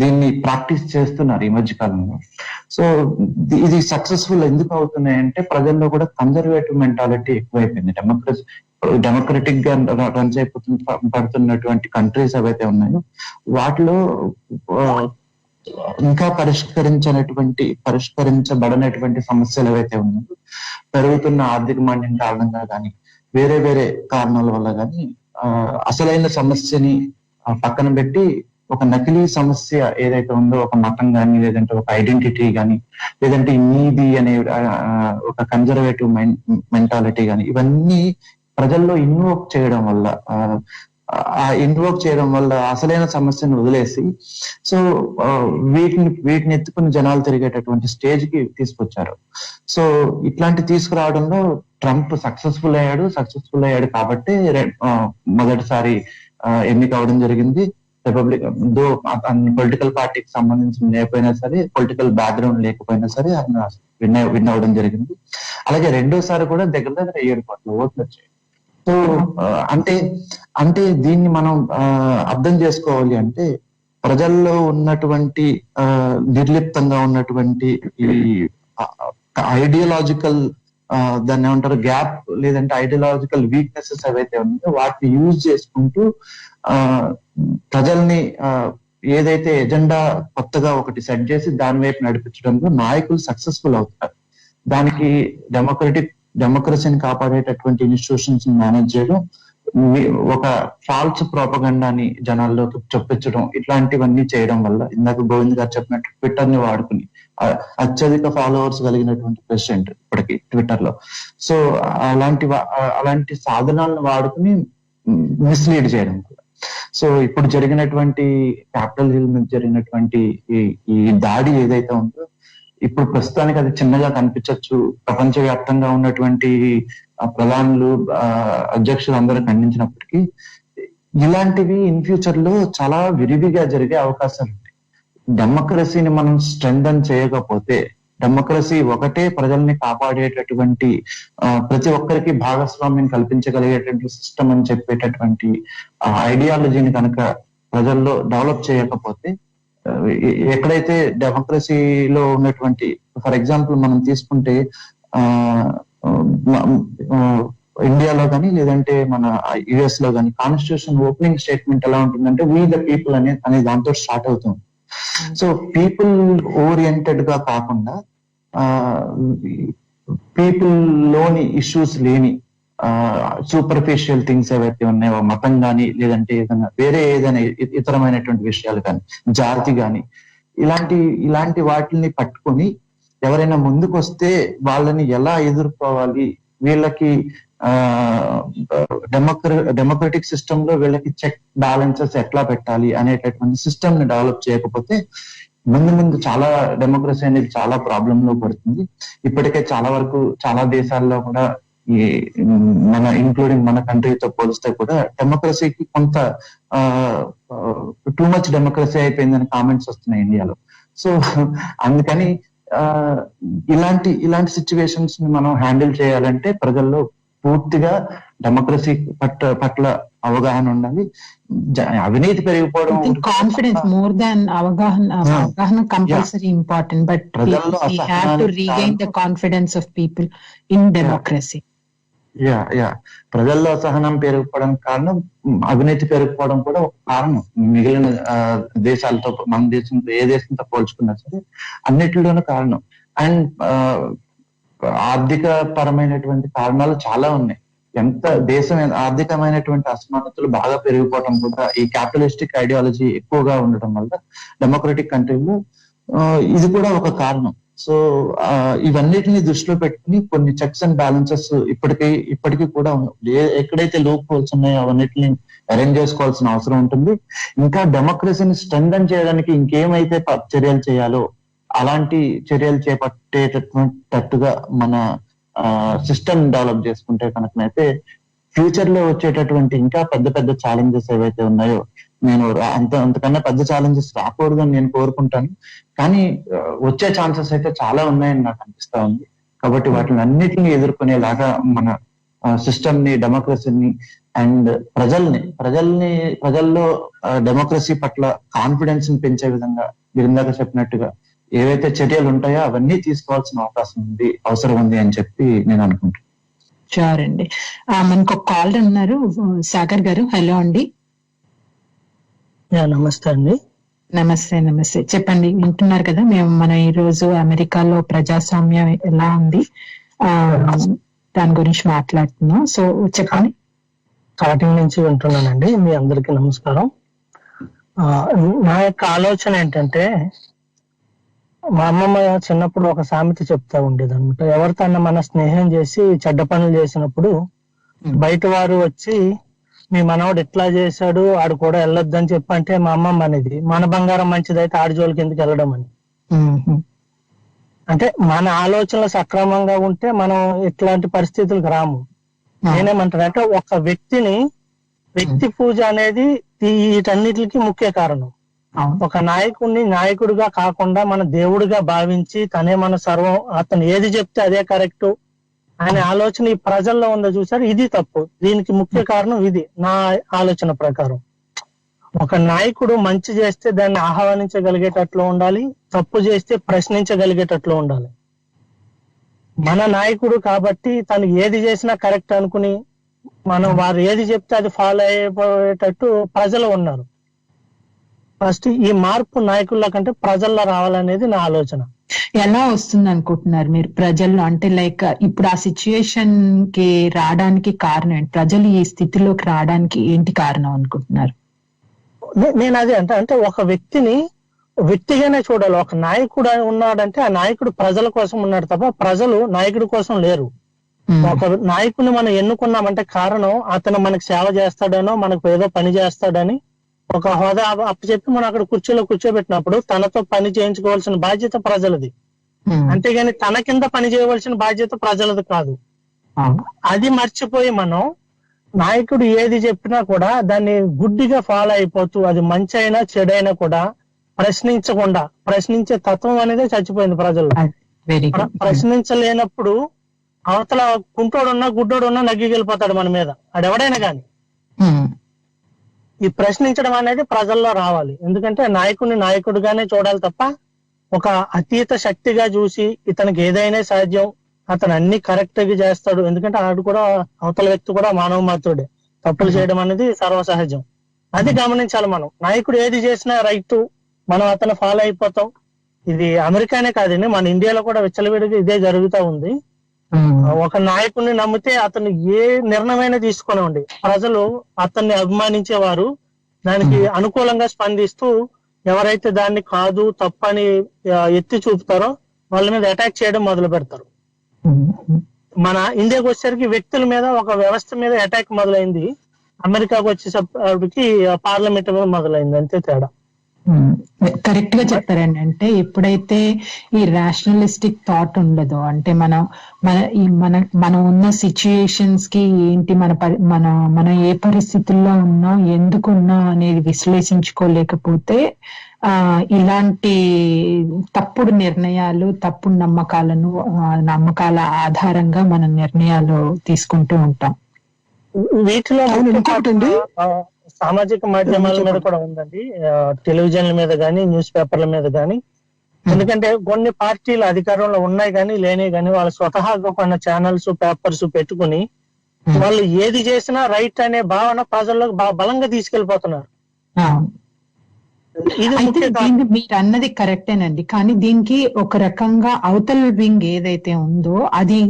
దీన్ని ప్రాక్టీస్ చేస్తున్నారు ఈ మధ్య కాలంలో. సో ఇది సక్సెస్ఫుల్ ఎందుకు అవుతున్నాయంటే ప్రజల్లో కూడా కన్జర్వేటివ్ మెంటాలిటీ ఎక్కువైపోయింది. డెమోక్రటిక్ గా రన్ పడుతున్నటువంటి కంట్రీస్ ఏవైతే ఉన్నాయో వాటిలో ఇంకా పరిష్కరించబడనటువంటి సమస్యలు ఏవైతే ఉన్నాయో, పెరుగుతున్న ఆర్థిక మాంద్యం కారణంగా కానీ, వేరే కారణాల వల్ల కానీ అసలైన సమస్యని పక్కన పెట్టి ఒక నకిలీ సమస్య ఏదైతే ఉందో, ఒక మతం కానీ, లేదంటే ఒక ఐడెంటిటీ కానీ, లేదంటే నీది అనే ఒక కన్జర్వేటివ్ మెంటాలిటీ కానీ, ఇవన్నీ ప్రజల్లో ఇన్వోక్ చేయడం వల్ల అసలైన సమస్యను వదిలేసి సో వీటిని ఎత్తుకుని జనాలు తిరిగేటటువంటి స్టేజ్ కి తీసుకొచ్చారు. సో ఇట్లాంటి తీసుకురావడంలో ట్రంప్ సక్సెస్ఫుల్ అయ్యాడు కాబట్టి మొదటిసారి ఎన్నిక అవడం జరిగింది. రిపబ్లిక్ అన్ని పొలిటికల్ పార్టీకి సంబంధించిన లేకపోయినా సరే, పొలిటికల్ బ్యాక్గ్రౌండ్ లేకపోయినా సరే ఆయన విన్ అవ్వడం జరిగింది. అలాగే రెండోసారి కూడా దగ్గర 7 కోట్ల ఓట్లు వచ్చాయి. సో అంటే దీన్ని మనం అర్థం చేసుకోవాలి అంటే ప్రజల్లో ఉన్నటువంటి నిర్లిప్తంగా ఉన్నటువంటి ఈ ఐడియాలజికల్ దాన్ని ఏమంటారు గ్యాప్, లేదంటే ఐడియాలజికల్ వీక్నెసెస్ ఏవైతే ఉన్నాయో వాటిని యూజ్ చేసుకుంటూ ప్రజల్ని ఏదైతే ఎజెండా కొత్తగా ఒకటి సెట్ చేసి దాని వైపు నడిపించడంలో నాయకులు సక్సెస్ఫుల్ అవుతారు. దానికి డెమోక్రసీని కాపాడేటటువంటి ఇన్స్టిట్యూషన్స్ మేనేజ్ చేయడం, ఒక ఫాల్స్ ప్రోపగండాని జనాల్లోకి చొప్పించడం, ఇట్లాంటివన్నీ చేయడం వల్ల ఇందాక గోవింద్ గారు చెప్పినట్టు ట్విట్టర్ ని వాడుకుని అత్యధిక ఫాలోవర్స్ కలిగినటువంటి ప్రెసిడెంట్ ఇప్పటికి ట్విట్టర్ లో. సో అలాంటి సాధనాలను వాడుకుని మిస్లీడ్ చేయడం వల్ల సో ఇప్పుడు జరిగినటువంటి క్యాపిటల్ హిల్ మీద జరిగినటువంటి ఈ దాడి ఏదైతే ఉందో ఇప్పుడు ప్రస్తుతానికి అది చిన్నగా కనిపించవచ్చు. ప్రపంచవ్యాప్తంగా ఉన్నటువంటి ప్రధానులు, అధ్యక్షులు అందరూ ఖండించినప్పటికీ ఇలాంటివి ఇన్ ఫ్యూచర్ లో చాలా విరివిగా జరిగే అవకాశాలు ఉంటాయి. డెమోక్రసీని మనం స్ట్రెంథన్ చేయకపోతే, డెమోక్రసీ ఒకటే ప్రజల్ని కాపాడేటటువంటి ప్రతి ఒక్కరికి భాగస్వామ్యం కల్పించగలిగేటువంటి సిస్టమ్ అని చెప్పేటటువంటి ఐడియాలజీని కనుక ప్రజల్లో డెవలప్ చేయకపోతే, ఎక్కడైతే డెమోక్రసీలో ఉన్నటువంటి ఫర్ ఎగ్జాంపుల్ మనం తీసుకుంటే ఇండియాలో కానీ, లేదంటే మన యుఎస్ లో కానీ కాన్స్టిట్యూషన్ ఓపెనింగ్ స్టేట్మెంట్ ఎలా ఉంటుందంటే వీ ద పీపుల్ అనే దాంతో స్టార్ట్ అవుతుంది. సో పీపుల్ ఓరియంటెడ్ గా కాకుండా పీపుల్ లోని ఇష్యూస్ లేని సూపర్ఫిషియల్ థింగ్స్ ఏవైతే ఉన్నాయో, మతం కానీ, లేదంటే ఏదైనా ఇతరమైనటువంటి విషయాలు కానీ, జాతి కానీ, ఇలాంటి వాటిని పట్టుకొని ఎవరైనా ముందుకు వస్తే వాళ్ళని ఎలా ఎదుర్కోవాలి, వీళ్ళకి డెమోక్రటిక్ సిస్టమ్ లో వీళ్ళకి చెక్ బ్యాలెన్సెస్ ఎట్లా పెట్టాలి అనేటటువంటి సిస్టమ్ ని డెవలప్ చేయకపోతే ముందు చాలా డెమోక్రసీ అనేది చాలా ప్రాబ్లం లో పడుతుంది. ఇప్పటికే చాలా వరకు చాలా దేశాల్లో కూడా ఈ మన ఇంక్లూడింగ్ మన కంట్రీతో పోలిస్తే కూడా డెమోక్రసీకి కొంత టూ మచ్ డెమోక్రసీ అయిపోయిందని కామెంట్స్ వస్తున్నాయి ఇండియాలో. సో అందుకని ఇలాంటి సిచ్యువేషన్స్ ని మనం హ్యాండిల్ చేయాలంటే ప్రజల్లో పూర్తిగా డెమోక్రసీ పట్ల అవగాహన ఉండాలి. అవినీతి పెరిగిపోవడం, కాన్ఫిడెన్స్ మోర్ దాన్ అవగాహన compulsory important, but we have to regain the confidence of people in democracy. ప్రజల్లో అసహనం పెరిగిపోవడానికి కారణం అవినీతి పెరిగిపోవడం కూడా ఒక కారణం. మిగిలిన దేశాలతో, మన దేశంతో ఏ దేశంతో పోల్చుకున్నా సరే అన్నిటిలోనూ కారణం. అండ్ ఆర్థిక పరమైనటువంటి కారణాలు చాలా ఉన్నాయి. ఎంత దేశం ఆర్థికమైనటువంటి అసమానతలు బాగా పెరిగిపోవడం కూడా ఈ క్యాపిటలిస్టిక్ ఐడియాలజీ ఎక్కువగా ఉండటం వల్ల డెమోక్రటిక్ కంట్రీలో ఇది కూడా ఒక కారణం. సో ఇవన్నిటిని దృష్టిలో పెట్టుకుని కొన్ని చెక్స్ అండ్ బ్యాలెన్సెస్ ఇప్పటికీ కూడా ఎక్కడైతే లూప్ హోల్స్ ఉన్నాయో అవన్నిటిని అరేంజ్ చేసుకోవాల్సిన అవసరం ఉంటుంది. ఇంకా డెమోక్రసీని స్ట్రెంథన్ చేయడానికి ఇంకేమైతే చర్యలు చేయాలో అలాంటి చర్యలు చేపట్టేటట్టుగా మన సిస్టమ్ డెవలప్ చేసుకుంటే కనుకనైతే ఫ్యూచర్ లో వచ్చేటటువంటి ఇంకా పెద్ద పెద్ద ఛాలెంజెస్ ఏవైతే ఉన్నాయో, నేను అంతకన్నా పెద్ద ఛాలెంజెస్ రాకూడదని నేను కోరుకుంటాను, కానీ వచ్చే ఛాన్సెస్ అయితే చాలా ఉన్నాయని నాకు అనిపిస్తా ఉంది. కాబట్టి వాటిని అన్నిటిని ఎదుర్కొనేలాగా మన సిస్టమ్ ని, డెమోక్రసీని అండ్ ప్రజల్లో డెమోక్రసీ పట్ల కాన్ఫిడెన్స్ ని పెంచే విధంగా మీరు ఇందాక చెప్పినట్టుగా ఏవైతే చర్యలు ఉంటాయో అవన్నీ తీసుకోవాల్సిన అవసరం ఉంది అని చెప్పి నేను అనుకుంటున్నాను. షూర్ అండి. మనకు ఒక కాల్ ఉన్నారు, సాగర్ గారు. హలో అండి. నమస్తే అండి. నమస్తే చెప్పండి. వింటున్నారు కదా, మనం ఈ రోజు అమెరికాలో ప్రజాస్వామ్యం ఎలా ఉంది దాని గురించి మాట్లాడుతున్నాం. సో చెప్పండి. స్టార్టింగ్ నుంచి వింటున్నానండి. మీ అందరికీ నమస్కారం. నా యొక్క ఆలోచన ఏంటంటే, మా అమ్మమ్మ చిన్నప్పుడు ఒక సామెత చెప్తా ఉండేది అనమాట. ఎవరితోన్నా మన స్నేహం చేసి చెడ్డ పనులు చేసినప్పుడు బయట వారు వచ్చి మీ మనవాడు ఎట్లా చేశాడు, ఆడు కూడా వెళ్ళొద్దని చెప్పంటే మా అమ్మమ్మ అనేది, మన బంగారం మంచిదైతే ఆడి జోలికి ఎందుకు వెళ్ళడం అని. అంటే మన ఆలోచనలు సక్రమంగా ఉంటే మనం ఇట్లాంటి పరిస్థితులకు రాము. నేనేమంటానంటే, ఒక వ్యక్తి పూజ అనేది వీటన్నిటికి ముఖ్య కారణం. ఒక నాయకుడిని నాయకుడిగా కాకుండా మన దేవుడిగా భావించి తనే మన సర్వం, అతను ఏది చెప్తే అదే కరెక్ట్ అనే ఆలోచన ఈ ప్రజల్లో ఉందో చూసారు, ఇది తప్పు. దీనికి ముఖ్య కారణం ఇది. నా ఆలోచన ప్రకారం ఒక నాయకుడు మంచి చేస్తే దాన్ని ఆహ్వానించగలిగేటట్లు ఉండాలి, తప్పు చేస్తే ప్రశ్నించగలిగేటట్లు ఉండాలి. మన నాయకుడు కాబట్టి తను ఏది చేసినా కరెక్ట్ అనుకుని మనం వారు ఏది చెప్తే అది ఫాలో అయిపోయేటట్టు ప్రజలు ఉన్నారు. ఫస్ట్ ఈ మార్పు నాయకుల కంటే ప్రజల్లో రావాలనేది నా ఆలోచన. ఎలా వస్తుంది అనుకుంటున్నారు మీరు ప్రజల్లో? అంటే లైక్ ఇప్పుడు ఆ సిచ్యుయేషన్ కి రావడానికి కారణం ఏంటి? ప్రజలు ఈ స్థితిలోకి రావడానికి ఏంటి కారణం అనుకుంటున్నారు? నేను అదే అంటే ఒక వ్యక్తిగానే చూడాలి. ఒక నాయకుడు ఉన్నాడంటే ఆ నాయకుడు ప్రజల కోసం ఉన్నాడు తప్ప ప్రజలు నాయకుడి కోసం లేరు. ఒక నాయకుడిని మనం ఎన్నుకున్నామంటే కారణం అతను మనకు సేవ చేస్తాడనో, మనకు ఏదో పని చేస్తాడని ఒక హోదా అప్పచెప్పి మనం అక్కడ కుర్చీలో కూర్చోబెట్టినప్పుడు తనతో పని చేయించుకోవాల్సిన బాధ్యత ప్రజలది. అంతేగాని తన కింద పని చేయవలసిన బాధ్యత ప్రజలది కాదు. అది మర్చిపోయి మనం నాయకుడు ఏది చెప్పినా కూడా దాన్ని గుడ్డిగా ఫాలో అయిపోతూ, అది మంచి అయినా చెడైనా కూడా ప్రశ్నించే తత్వం అనేది చచ్చిపోయింది ప్రజల్లో. ప్రశ్నించలేనప్పుడు అవతల కుంటోడున్నా గుడ్డోడున్నా నగ్గికెళ్ళిపోతాడు మన మీద, ఆడెవడైనా కానీ. ఈ ప్రశ్నించడం అనేది ప్రజల్లో రావాలి. ఎందుకంటే నాయకుడిని నాయకుడిగానే చూడాలి తప్ప ఒక అతీత శక్తిగా చూసి ఇతనికి ఏదైనా సాధ్యం, అతను అన్ని కరెక్ట్ గా చేస్తాడు. ఎందుకంటే ఆడు కూడా, అవతల వ్యక్తి కూడా మానవ మాత్రుడే, తప్పులు చేయడం అనేది సర్వసహజం. అది గమనించాలి మనం. నాయకుడు ఏది చేసినా రైట్, మనం అతను ఫాలో అయిపోతాం. ఇది అమెరికానే కాదండి, మన ఇండియాలో కూడా విచ్చలవిడిగా ఇదే జరుగుతూ ఉంది. ఒక నాయకుడిని నమ్మితే అతను ఏ నిర్ణయమైనా తీసుకునేవండి. ప్రజలు అతన్ని అభిమానించేవారు దానికి అనుకూలంగా స్పందిస్తూ ఎవరైతే దాన్ని కాదు తప్పని ఎత్తి చూపుతారో వాళ్ళ మీద అటాక్ చేయడం మొదలు పెడతారు. మన ఇండియాకి వచ్చేసరికి వ్యక్తుల మీద, ఒక వ్యవస్థ మీద అటాక్ మొదలైంది. అమెరికాకు వచ్చేసరికి పార్లమెంట్ మీద మొదలైంది, అంతే తేడా. కరెక్ట్ గా చెప్పారండి. అంటే ఎప్పుడైతే ఈ రేషనలిస్టిక్ థాట్ ఉండదో, అంటే మనం ఉన్న సిచ్యుయేషన్స్ కి ఏంటి, మనం ఏ పరిస్థితుల్లో ఉన్నాం, ఎందుకున్నాం అనేది విశ్లేషించుకోలేకపోతే ఇలాంటి తప్పుడు నిర్ణయాలు, తప్పుడు నమ్మకాల ఆధారంగా మనం నిర్ణయాలు తీసుకుంటూ ఉంటాం. వీటిలో ఇంకొకటండి, సామాజిక మాధ్యమాల మీద కూడా ఉందండి, టెలివిజన్ల మీద కానీ, న్యూస్ పేపర్ల మీద కానీ. ఎందుకంటే కొన్ని పార్టీలు అధికారంలో ఉన్నాయి కానీ లేనే కానీ వాళ్ళు స్వతహాగా కొన్ని ఛానల్స్, పేపర్స్ పెట్టుకుని వాళ్ళు ఏది చేసినా రైట్ అనే భావన ప్రజల్లోకి బలంగా తీసుకెళ్లిపోతున్నారు. మీరు అన్నది కరెక్టేనండి, కానీ దీనికి ఒక రకంగా అవతల వింగ్ ఏదైతే ఉందో అది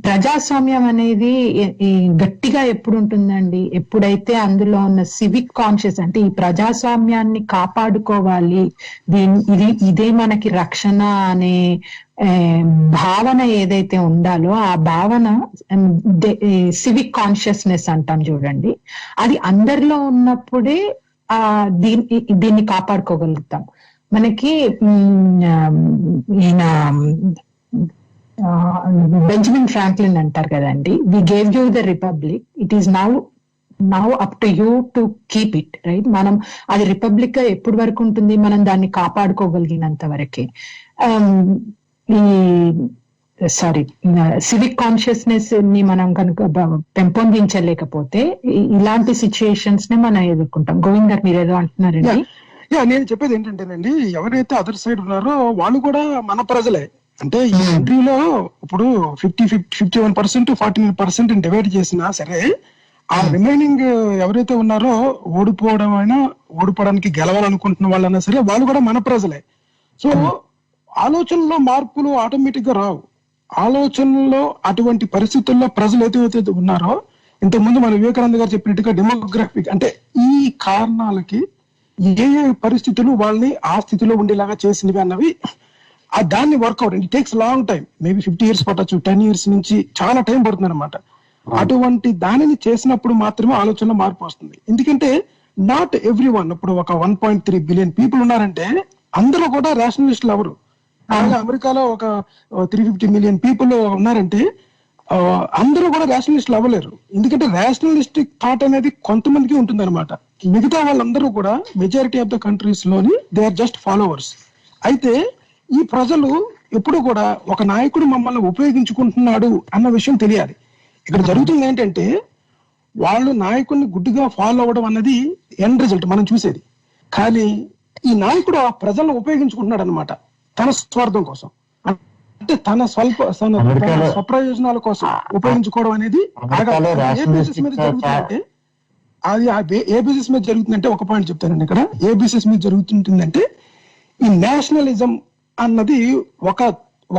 ప్రజాస్వామ్యం అనేది గట్టిగా ఎప్పుడు ఉంటుందండి, ఎప్పుడైతే అందులో ఉన్న సివిక్ కాన్షియస్, అంటే ఈ ప్రజాస్వామ్యాన్ని కాపాడుకోవాలి, ఇదే మనకి రక్షణ అనే భావన ఏదైతే ఉండాలో ఆ భావన సివిక్ కాన్షియస్నెస్ అంటాం చూడండి, అది అందరిలో ఉన్నప్పుడే దీన్ని కాపాడుకోగలుగుతాం. మనకి ఈయన బెంజమిన్ ఫ్రాంక్లిన్ అంటారు కదండి, we gave you the republic, it is now up to you to keep it, right. మనం అది రిపబ్లిక్ గా ఎప్పటి వరకు ఉంటుంది, మనం దాన్ని కాపాడుకోగలిగినంత వరకే. సివిక్ కాన్షియస్నెస్ ని మనం కనుక పెంపొందించలేకపోతే ఇలాంటి సిచ్యుయేషన్స్ ని మనం ఎదుర్కొంటాం. గోవింద్ గారు మీరేదో అంటున్నారండి. నేను చెప్పేది ఏంటంటేనండి, ఎవరైతే అదర్ సైడ్ ఉన్నారో వాళ్ళు కూడా మన ప్రజలే. అంటే ఈ కంట్రీలో ఇప్పుడు 51%, 49% డివైడ్ చేసినా సరే, ఆ రిమైనింగ్ ఎవరైతే ఉన్నారో ఓడిపోవడానికి గెలవాలనుకుంటున్న వాళ్ళైనా సరే వాళ్ళు కూడా మన ప్రజలే. సో ఆలోచనలో మార్పులు ఆటోమేటిక్ గా రావు. ఆలోచనలో అటువంటి పరిస్థితుల్లో ప్రజలు ఏదైతే ఉన్నారో, ఇంతకుముందు మన వివేకానంద గారు చెప్పినట్టుగా డెమోగ్రఫిక్, అంటే ఈ కారణాలకి ఏ పరిస్థితులు వాళ్ళని ఆ స్థితిలో ఉండేలాగా చేసినవి అన్నవి, దాన్ని work out it takes long time, maybe 50 years పట్టచ్చు, 10 years నుంచి చాలా టైం పడుతుంది అనమాట. అటువంటి దానిని చేసినప్పుడు మాత్రమే ఆలోచనలో మార్పు వస్తుంది. ఎందుకంటే నాట్ ఎవ్రీ వన్, ఇప్పుడు ఒక 1.3 billion పీపుల్ ఉన్నారంటే అందరూ కూడా రేషనలిస్టులు ఎవరు. అలాగే అమెరికాలో ఒక 350 million పీపుల్ ఉన్నారంటే అందరూ కూడా రేషనలిస్టులు అవ్వలేరు. ఎందుకంటే రేషనలిస్టిక్ థాట్ అనేది కొంతమందికి ఉంటుంది అనమాట. మిగతా వాళ్ళందరూ కూడా మెజారిటీ ఆఫ్ ద కంట్రీస్ లోని దే ఆర్ జస్ట్ ఫాలోవర్స్. అయితే ఈ ప్రజలు ఎప్పుడు కూడా ఒక నాయకుడు మమ్మల్ని ఉపయోగించుకుంటున్నాడు అన్న విషయం తెలియాలి. ఇక్కడ జరుగుతుంది ఏంటంటే వాళ్ళు నాయకుడిని గుడ్డిగా ఫాలో అవ్వడం అన్నది ఎండ్ రిజల్ట్ మనం చూసేది. కానీ ఈ నాయకుడు ఆ ప్రజలను ఉపయోగించుకుంటున్నాడు అనమాట తన స్వార్థం కోసం, అంటే తన స్వప్రయోజనాల కోసం ఉపయోగించుకోవడం అనేది ఏ బేసిస్ మీద జరుగుతుందంటే, అది ఏ బేసిస్ మీద జరుగుతుందంటే, ఒక పాయింట్ చెప్తానండి ఇక్కడ, ఏ బేసిస్ మీద జరుగుతుందంటే ఈ నేషనలిజం అన్నది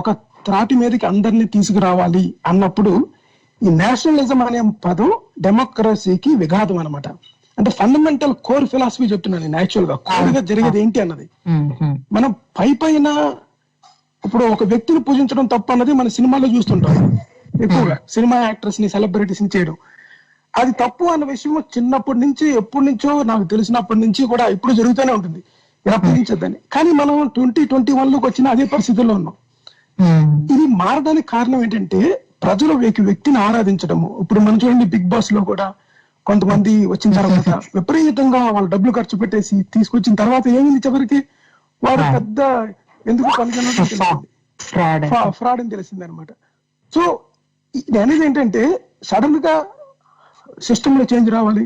ఒక త్రాటి మీదకి అందరినీ తీసుకురావాలి అన్నప్పుడు ఈ నేషనలిజం అనే పదం డెమోక్రసీకి విఘాతం అనమాట. అంటే ఫండమెంటల్ కోర్ ఫిలాసఫీ చెప్తున్నాను నేను. యాక్చువల్ గా కోర్ గా జరిగేది ఏంటి అన్నది మనం పైన ఇప్పుడు ఒక వ్యక్తిని పూజించడం తప్పు అన్నది మన సినిమాలో చూస్తుంటాం ఎక్కువగా. సినిమా యాక్టర్స్ ని, సెలబ్రిటీస్ ని చేయడం అది తప్పు అన్న విషయం చిన్నప్పటి నుంచి, ఎప్పటి నుంచో నాకు తెలిసినప్పటి నుంచి కూడా ఇప్పుడు జరుగుతూనే ఉంటుంది. ఇలా పూజించద్దని. కానీ మనం 2021 లోకి వచ్చిన అదే పరిస్థితుల్లో ఉన్నాం. ఇది మారడానికి కారణం ఏంటంటే ప్రజలు వ్యక్తిని ఆరాధించడము. ఇప్పుడు మనం చూడండి, బిగ్ బాస్ లో కూడా కొంతమంది వచ్చిన తర్వాత విపరీతంగా వాళ్ళు డబ్బులు ఖర్చు పెట్టేసి తీసుకొచ్చిన తర్వాత ఏమైంది, చివరికి వాడు పెద్ద ఎందుకు పనికిన్నట్టు ఫ్రాడ్ అని తెలిసింది అనమాట. సో ఇది అనేది ఏంటంటే సడన్ గా సిస్టమ్ లో చేంజ్ రావాలి,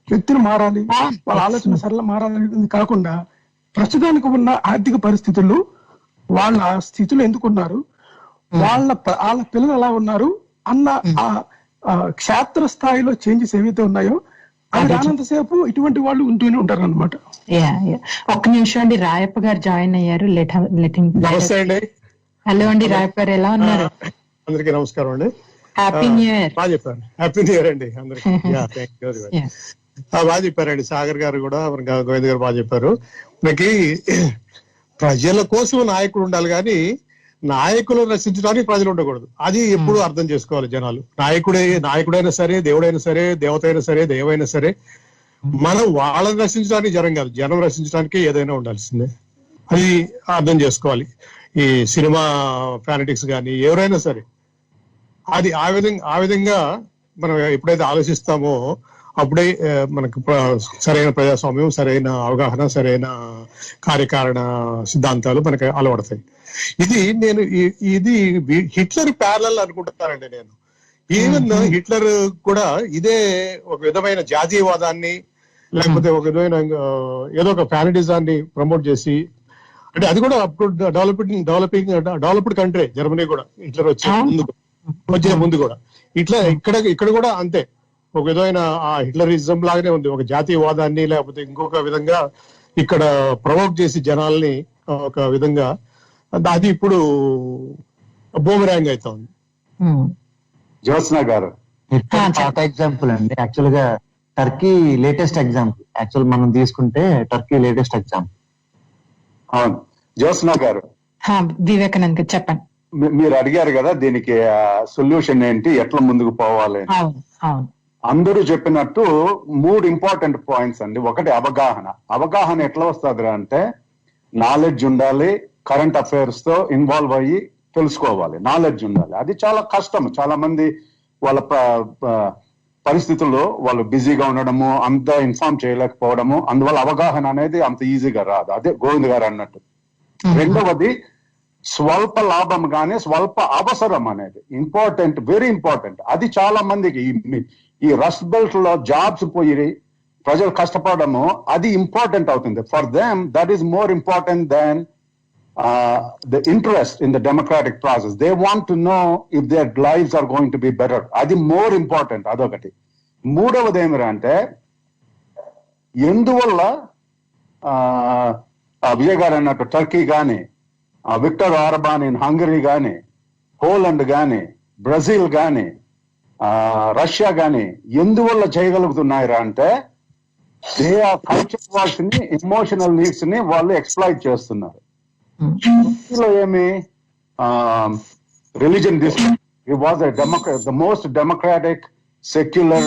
వ్యక్తులు మారాలి, వాళ్ళ ఆలోచన సరళ మారాలనేది కాకుండా ప్రస్తుతానికి ఉన్న ఆర్థిక పరిస్థితుల్లో వాళ్ళ స్థితిలో ఎందుకున్నారు, వాళ్ళ పిల్లలు ఎలా ఉన్నారు అన్న ఆ క్షేత్ర స్థాయిలో చేంజెస్ ఏవైతే ఉన్నాయో అది రానంతసేపు ఇటువంటి వాళ్ళు ఉంటూనే ఉంటారు అనమాట. ఒక్క నిమిషం అండి, రాయప్ప గారు జాయిన్ అయ్యారు. హలో అండి రాయప్ప గారు, ఎలా ఉన్నారు? అందరికీ నమస్కారం అండి. Happy new year. బాగా చెప్పారు. హ్యాపీ న్యూ ఇయర్ అండి అందరికి. బాగా చెప్పారండి. సాగర్ గారు కూడా, గోవింద్ గారు బాగా చెప్పారు. మనకి ప్రజల కోసం నాయకుడు ఉండాలి కానీ నాయకులు రచించడానికి ప్రజలు ఉండకూడదు. అది ఎప్పుడు అర్థం చేసుకోవాలి జనాలు. నాయకుడైనా సరే, దేవుడైనా సరే, దేవత అయినా సరే, దైవమైనా సరే, మనం వాళ్ళని రక్షించడానికి జనం కాదు, జనం రక్షించడానికి ఏదైనా ఉండాల్సిందే. అది అర్థం చేసుకోవాలి. ఈ సినిమా ఫానటిక్స్ కానీ ఎవరైనా సరే అది ఆ విధంగా మనం ఎప్పుడైతే ఆలోచిస్తామో అప్పుడే మనకు సరైన ప్రజాస్వామ్యం, సరైన అవగాహన, సరైన కార్యకారణ సిద్ధాంతాలు మనకు అలవడతాయి. ఇది హిట్లర్ ప్యారలల్ అనుకుంటానండి నేను. ఈవెన్ హిట్లర్ కూడా ఇదే ఒక విధమైన జాతీయవాదాన్ని లేకపోతే ఒక విధమైన ఏదో ఒక ఫ్యానటిజాన్ని ప్రమోట్ చేసి, అంటే అది కూడా అప్పుడు డెవలప్డ్ కంట్రీ జర్మనీ కూడా హిట్లర్ వచ్చిన ముందు కూడా ఇట్లా ఇక్కడ కూడా అంతే ఒక విధమైన ఆ హిట్లరిజం లాగానే ఉంది. ఒక జాతీయవాదాన్ని లేకపోతే ఇంకొక విధంగా ఇక్కడ ప్రవోక్ చేసి జనాల్ని ఒక విధంగా, అది ఇప్పుడు బూమరాంగ్ అవుతా ఉంది. జ్యోత్స్న గారు పాత ఎగ్జాంపుల్ అండి. యాక్చువల్ గా టర్కీ లేటెస్ట్ ఎగ్జాంపుల్. యాక్చువల్ మనం తీసుకుంటే టర్కీ లేటెస్ట్ ఎగ్జాంపుల్. అవును, జ్యోత్స్న గారు వివేకానంద్ చెప్పండి. మీరు అడిగారు కదా దీనికి సొల్యూషన్ ఏంటి, ఎట్లా ముందుకు పోవాలి. అందరూ చెప్పినట్టు 3 ఇంపార్టెంట్ పాయింట్స్ అండి. ఒకటి అవగాహన ఎట్లా వస్తుంది అంటే నాలెడ్జ్ ఉండాలి, కరెంట్ అఫైర్స్ తో ఇన్వాల్వ్ అయ్యి తెలుసుకోవాలి, నాలెడ్జ్ ఉండాలి. అది చాలా కష్టం. చాలా మంది వాళ్ళ పరిస్థితుల్లో వాళ్ళు బిజీగా ఉండడము, అంత ఇన్ఫార్మ్ చేయలేకపోవడము, అందువల్ల అవగాహన అనేది అంత ఈజీగా రాదు. అదే గోవింద్ గారు అన్నట్టు. రెండవది స్వల్ప లాభం కానీ స్వల్ప అవసరం అనేది ఇంపార్టెంట్, వెరీ ఇంపార్టెంట్. అది చాలా మందికి ఈ రస్ట్ బెల్ట్ లో జాబ్స్ పోయి ప్రజలు కష్టపడము అది ఇంపార్టెంట్ అవుతుంది. For them that is more important than the interest in the democratic process. They want to know if their lives are going to be better. అది మోర్ ఇంపార్టెంట్. అదొకటి. మూడవది ఏమిటంటే ఎందువల్ల విజయ్ గారు అన్నట్టు టర్కీ కానీ, విక్టర్ ఆర్బాన్ ఇన్ హంగరీ కానీ, Poland కానీ, బ్రెజిల్ కానీ, రష్యా కానీ ఎందువల్ల చేయగలుగుతున్నారా అంటే దే ఆర్ కల్చర్ వార్స్ ని, ఎమోషనల్ నీడ్స్ ని వాళ్ళు ఎక్స్ప్లాయిట్ చేస్తున్నారు. ఏమి religion it was the most democratic, secular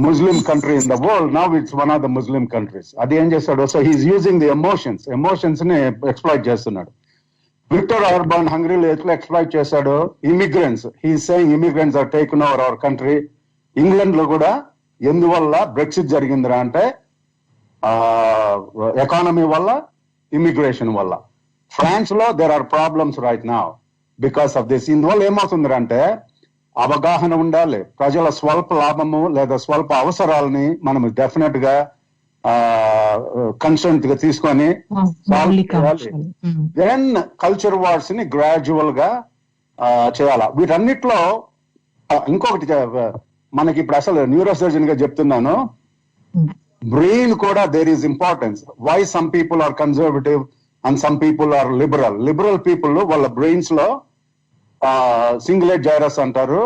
Muslim country in the world. Now it's one of the Muslim countries. అది ఏం చేస్తాడు? So he's using the emotions ని exploit చేస్తున్నాడు. విక్టర్ ఆర్బాన్ హంగరీలో ఎట్లా ఎక్స్ప్లాయిట్ చేశాడు? Immigrants, he's saying immigrants are taken over our country. England లో కూడా ఎందువల్ల బ్రెక్సిట్ జరిగిందిరా అంటే ఎకానమీ వల్ల, ఇమిగ్రేషన్ వల్ల. ఫ్రాన్స్ లో there are problems right now because of this. ఇందువల్ల ఏమవుతుంది అంటే అవగాహన ఉండాలి. ప్రజల స్వల్ప లాభము లేదా స్వల్ప అవసరాలని మనం డెఫినెట్ గా కన్సర్న్ గా తీసుకొని దెన్ కల్చర్ వార్స్ ని గ్రాడ్యువల్ గా చేయాలి. వీటన్నిటిలో ఇంకొకటి మనకి ఇప్పుడు అసలు న్యూరో సర్జన్ గా చెప్తున్నాను, బ్రెయిన్ కూడా there is importance. Why some people are conservative and some people are liberal people వాళ్ళ బ్రెయిన్స్ లో సింగులేట్ గైరస్ అంటారు,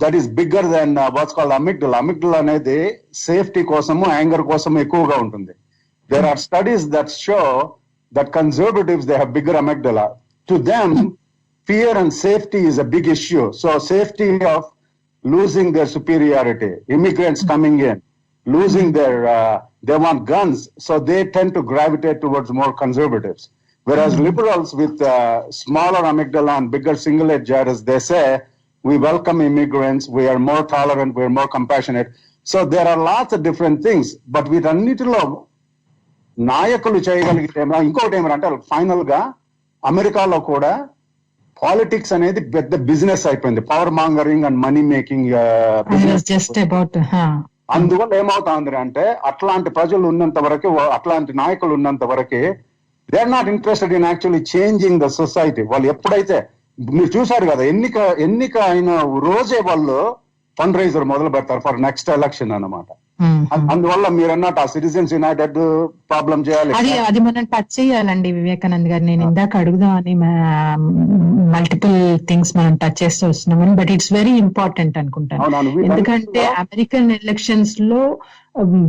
that is bigger than what's called amygdala అనేది సేఫ్టీ కోసము, యాంగర్ కోసము ఎక్కువగా ఉంటుంది. There are studies that show that conservatives they have bigger amygdala. To them fear and safety is a big issue. So safety of losing their superiority, immigrants coming in, losing their, they want guns, so they tend to gravitate towards more conservatives. Whereas liberals with smaller amygdala and bigger cingulate gyrus, they say, we welcome immigrants, we are more tolerant, we are more compassionate. So there are lots of different things, but వీటన్నిటిలో నాయకులు చేయగలిగితే ఇంకొకటి ఏమంటే final గా అమెరికాలో కూడా politics అనేది పెద్ద బిజినెస్ అయిపోయింది, power mongering and money making. అందువల్ల ఏమవుతుంది అంటే అట్లాంటి ప్రజలు ఉన్నంత వరకు, అట్లాంటి నాయకులు ఉన్నంత వరకు they are not interested in actually changing the society. వాళ్ళు ఎప్పుడైతే మీరు చూసారు కదా ఎన్నిక అయిన రోజే వాళ్ళు ఫండ్ రైజర్ మొదలు పెడతారు ఫర్ నెక్స్ట్ ఎలక్షన్ అన్నమాట. అందువల్ల మీరు అన్నట్టు ఆ సిటిజన్స్ యునైటెడ్ ప్రాబ్లం చేయాలి. అది మనం టచ్ చేయాలండి వివేకానంద్ గారు. నేను ఇందాక అడుగుదామని మల్టిపుల్ థింగ్స్ మనం టచ్ చేస్తూ వస్తున్నామని, బట్ ఇట్స్ వెరీ ఇంపార్టెంట్ అనుకుంటాను. ఎందుకంటే అమెరికన్ ఎలక్షన్స్ లో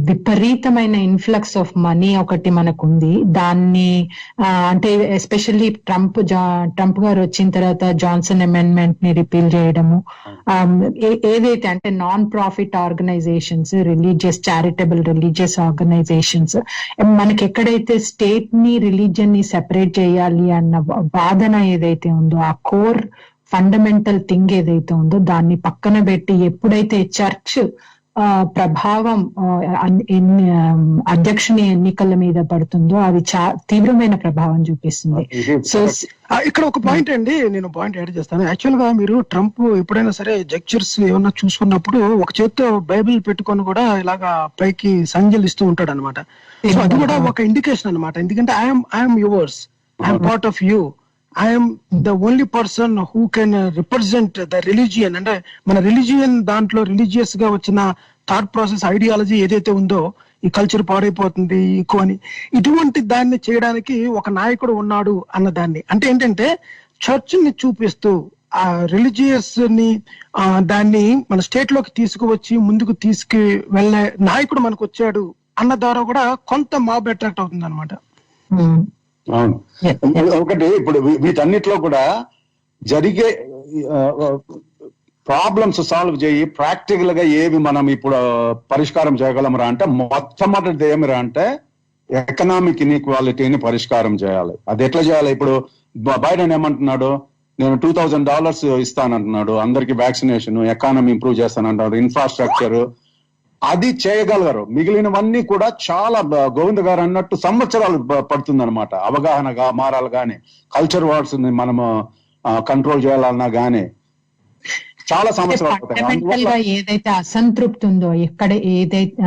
విపరీతమైన ఇన్ఫ్లక్స్ ఆఫ్ మనీ ఒకటి మనకుంది. దాన్ని అంటే ఎస్పెషల్లీ ట్రంప్ గారు వచ్చిన తర్వాత జాన్సన్ అమెండ్మెంట్ ని రిపీల్ చేయడము, ఏదైతే అంటే non profit organisations, charitable religious organisations, మనకి ఎక్కడైతే స్టేట్ ని రిలీజియన్ ని సెపరేట్ చేయాలి అన్న వాదన ఏదైతే ఉందో, ఆ కోర్ ఫండమెంటల్ థింగ్ ఏదైతే ఉందో దాన్ని పక్కన పెట్టి ఎప్పుడైతే చర్చ్ ప్రభావం అధ్యక్షుని ఎన్నికల మీద పడుతుందో అది తీవ్రమైన ప్రభావం చూపిస్తుంది. సో ఇక్కడ ఒక పాయింట్ అండి, నేను పాయింట్ యాడ్ చేస్తాను. యాక్చువల్ గా మీరు ట్రంప్ ఎప్పుడైనా సరే జెక్చర్స్ ఏమన్నా చూసుకున్నప్పుడు ఒక చేత్తో బైబిల్ పెట్టుకొని కూడా ఇలాగా పైకి సంజ్ఞలు ఇస్తూ ఉంటాడు అనమాట. సో అది కూడా ఒక ఇండికేషన్ అనమాట. ఎందుకంటే I'm yours, I'm part of you, I'm the only person who can represent the religion. అంటే మన రిలీజియన్ దాంట్లో రిలీజియస్ గా వచ్చిన థాట్ ప్రాసెస్, ఐడియాలజీ ఏదైతే ఉందో, ఈ కల్చర్ పాడైపోతుంది ఎక్కువ అని, ఇటువంటి దాన్ని చేయడానికి ఒక నాయకుడు ఉన్నాడు అన్న దాన్ని, అంటే ఏంటంటే చర్చ్ ని చూపిస్తూ ఆ రిలీజియస్ ని దాన్ని మన స్టేట్ లోకి తీసుకువచ్చి ముందుకు తీసుకు వెళ్ళే నాయకుడు మనకు వచ్చాడు అన్న ద్వారా కూడా కొంత మాబ్ అట్రాక్ట్ అవుతుంది అనమాట. అవును. ఒకటి ఇప్పుడు వీటన్నిటిలో కూడా జరిగే ప్రాబ్లమ్స్ సాల్వ్ చేయి ప్రాక్టికల్ గా ఏవి మనం ఇప్పుడు పరిష్కారం చేయగలమరా అంటే, మొట్టమొదటిది ఏమిరా అంటే ఎకనామిక్ ఇన్ఈక్వాలిటీని పరిష్కారం చేయాలి. అది ఎట్లా చేయాలి? ఇప్పుడు బైడెన్ ఏమంటున్నాడు, నేను $2,000 ఇస్తానంటున్నాడు, అందరికి వ్యాక్సినేషన్, ఎకానమీ ఇంప్రూవ్ చేస్తానంటున్నాడు, ఇన్ఫ్రాస్ట్రక్చర్, అది చేయగలరు. మిగిలినవన్నీ కూడా చాలా గోవింద్ గారు అన్నట్టు సంవత్సరాలు పడుతుందన్నమాట. అవగాహనగా మారాలి గానీ, కల్చర్ వార్స్ ని మనము కంట్రోల్ చేయాలన్నా గానీ చాలా సంవత్సరాలు. ఏదైతే అసంతృప్తి ఉందో, ఎక్కడ ఏదైతే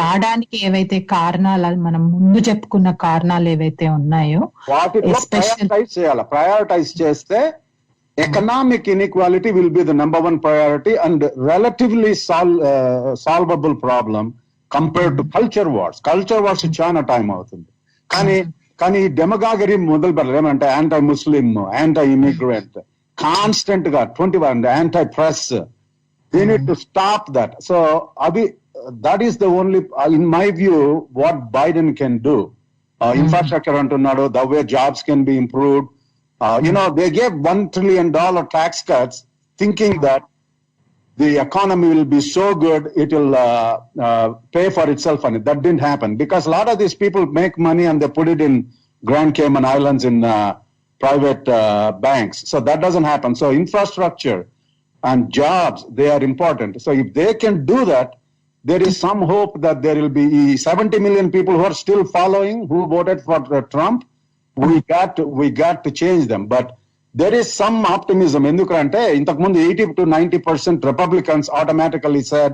రావడానికి ఏవైతే కారణాలు, మనం ముందు చెప్పుకున్న కారణాలు ఏవైతే ఉన్నాయో వాటిలో ప్రయారిటైజ్ చేయాలి. ప్రయారిటైజ్ చేస్తే economic inequality will be the number one priority and relatively solvable problem compared to culture wars. Culture wars చాలా టైం అవుతుంది. కానీ డెమగాగరీ మొదలు పెట్టాలి. ఏమంటే యాంటీ ముస్లిం, యాంటీ ఇమిగ్రెంట్, కాన్స్టెంట్ గా 21 anti press. We need to stop that. So that is the only, in my view, what Biden can do. Infrastructure antunnadu, the way jobs can be improved. They gave $1 trillion tax cuts thinking that the economy will be so good, it will pay for itself. And that didn't happen because a lot of these people make money and they put it in Grand Cayman Islands in private banks. So that doesn't happen. So infrastructure and jobs, they are important. So if they can do that, there is some hope that there will be 70 million people who are still following, who voted for Trump. We got to change them, but there is some optimism. Endukante intaku mundu 80 to 90% Republicans automatically said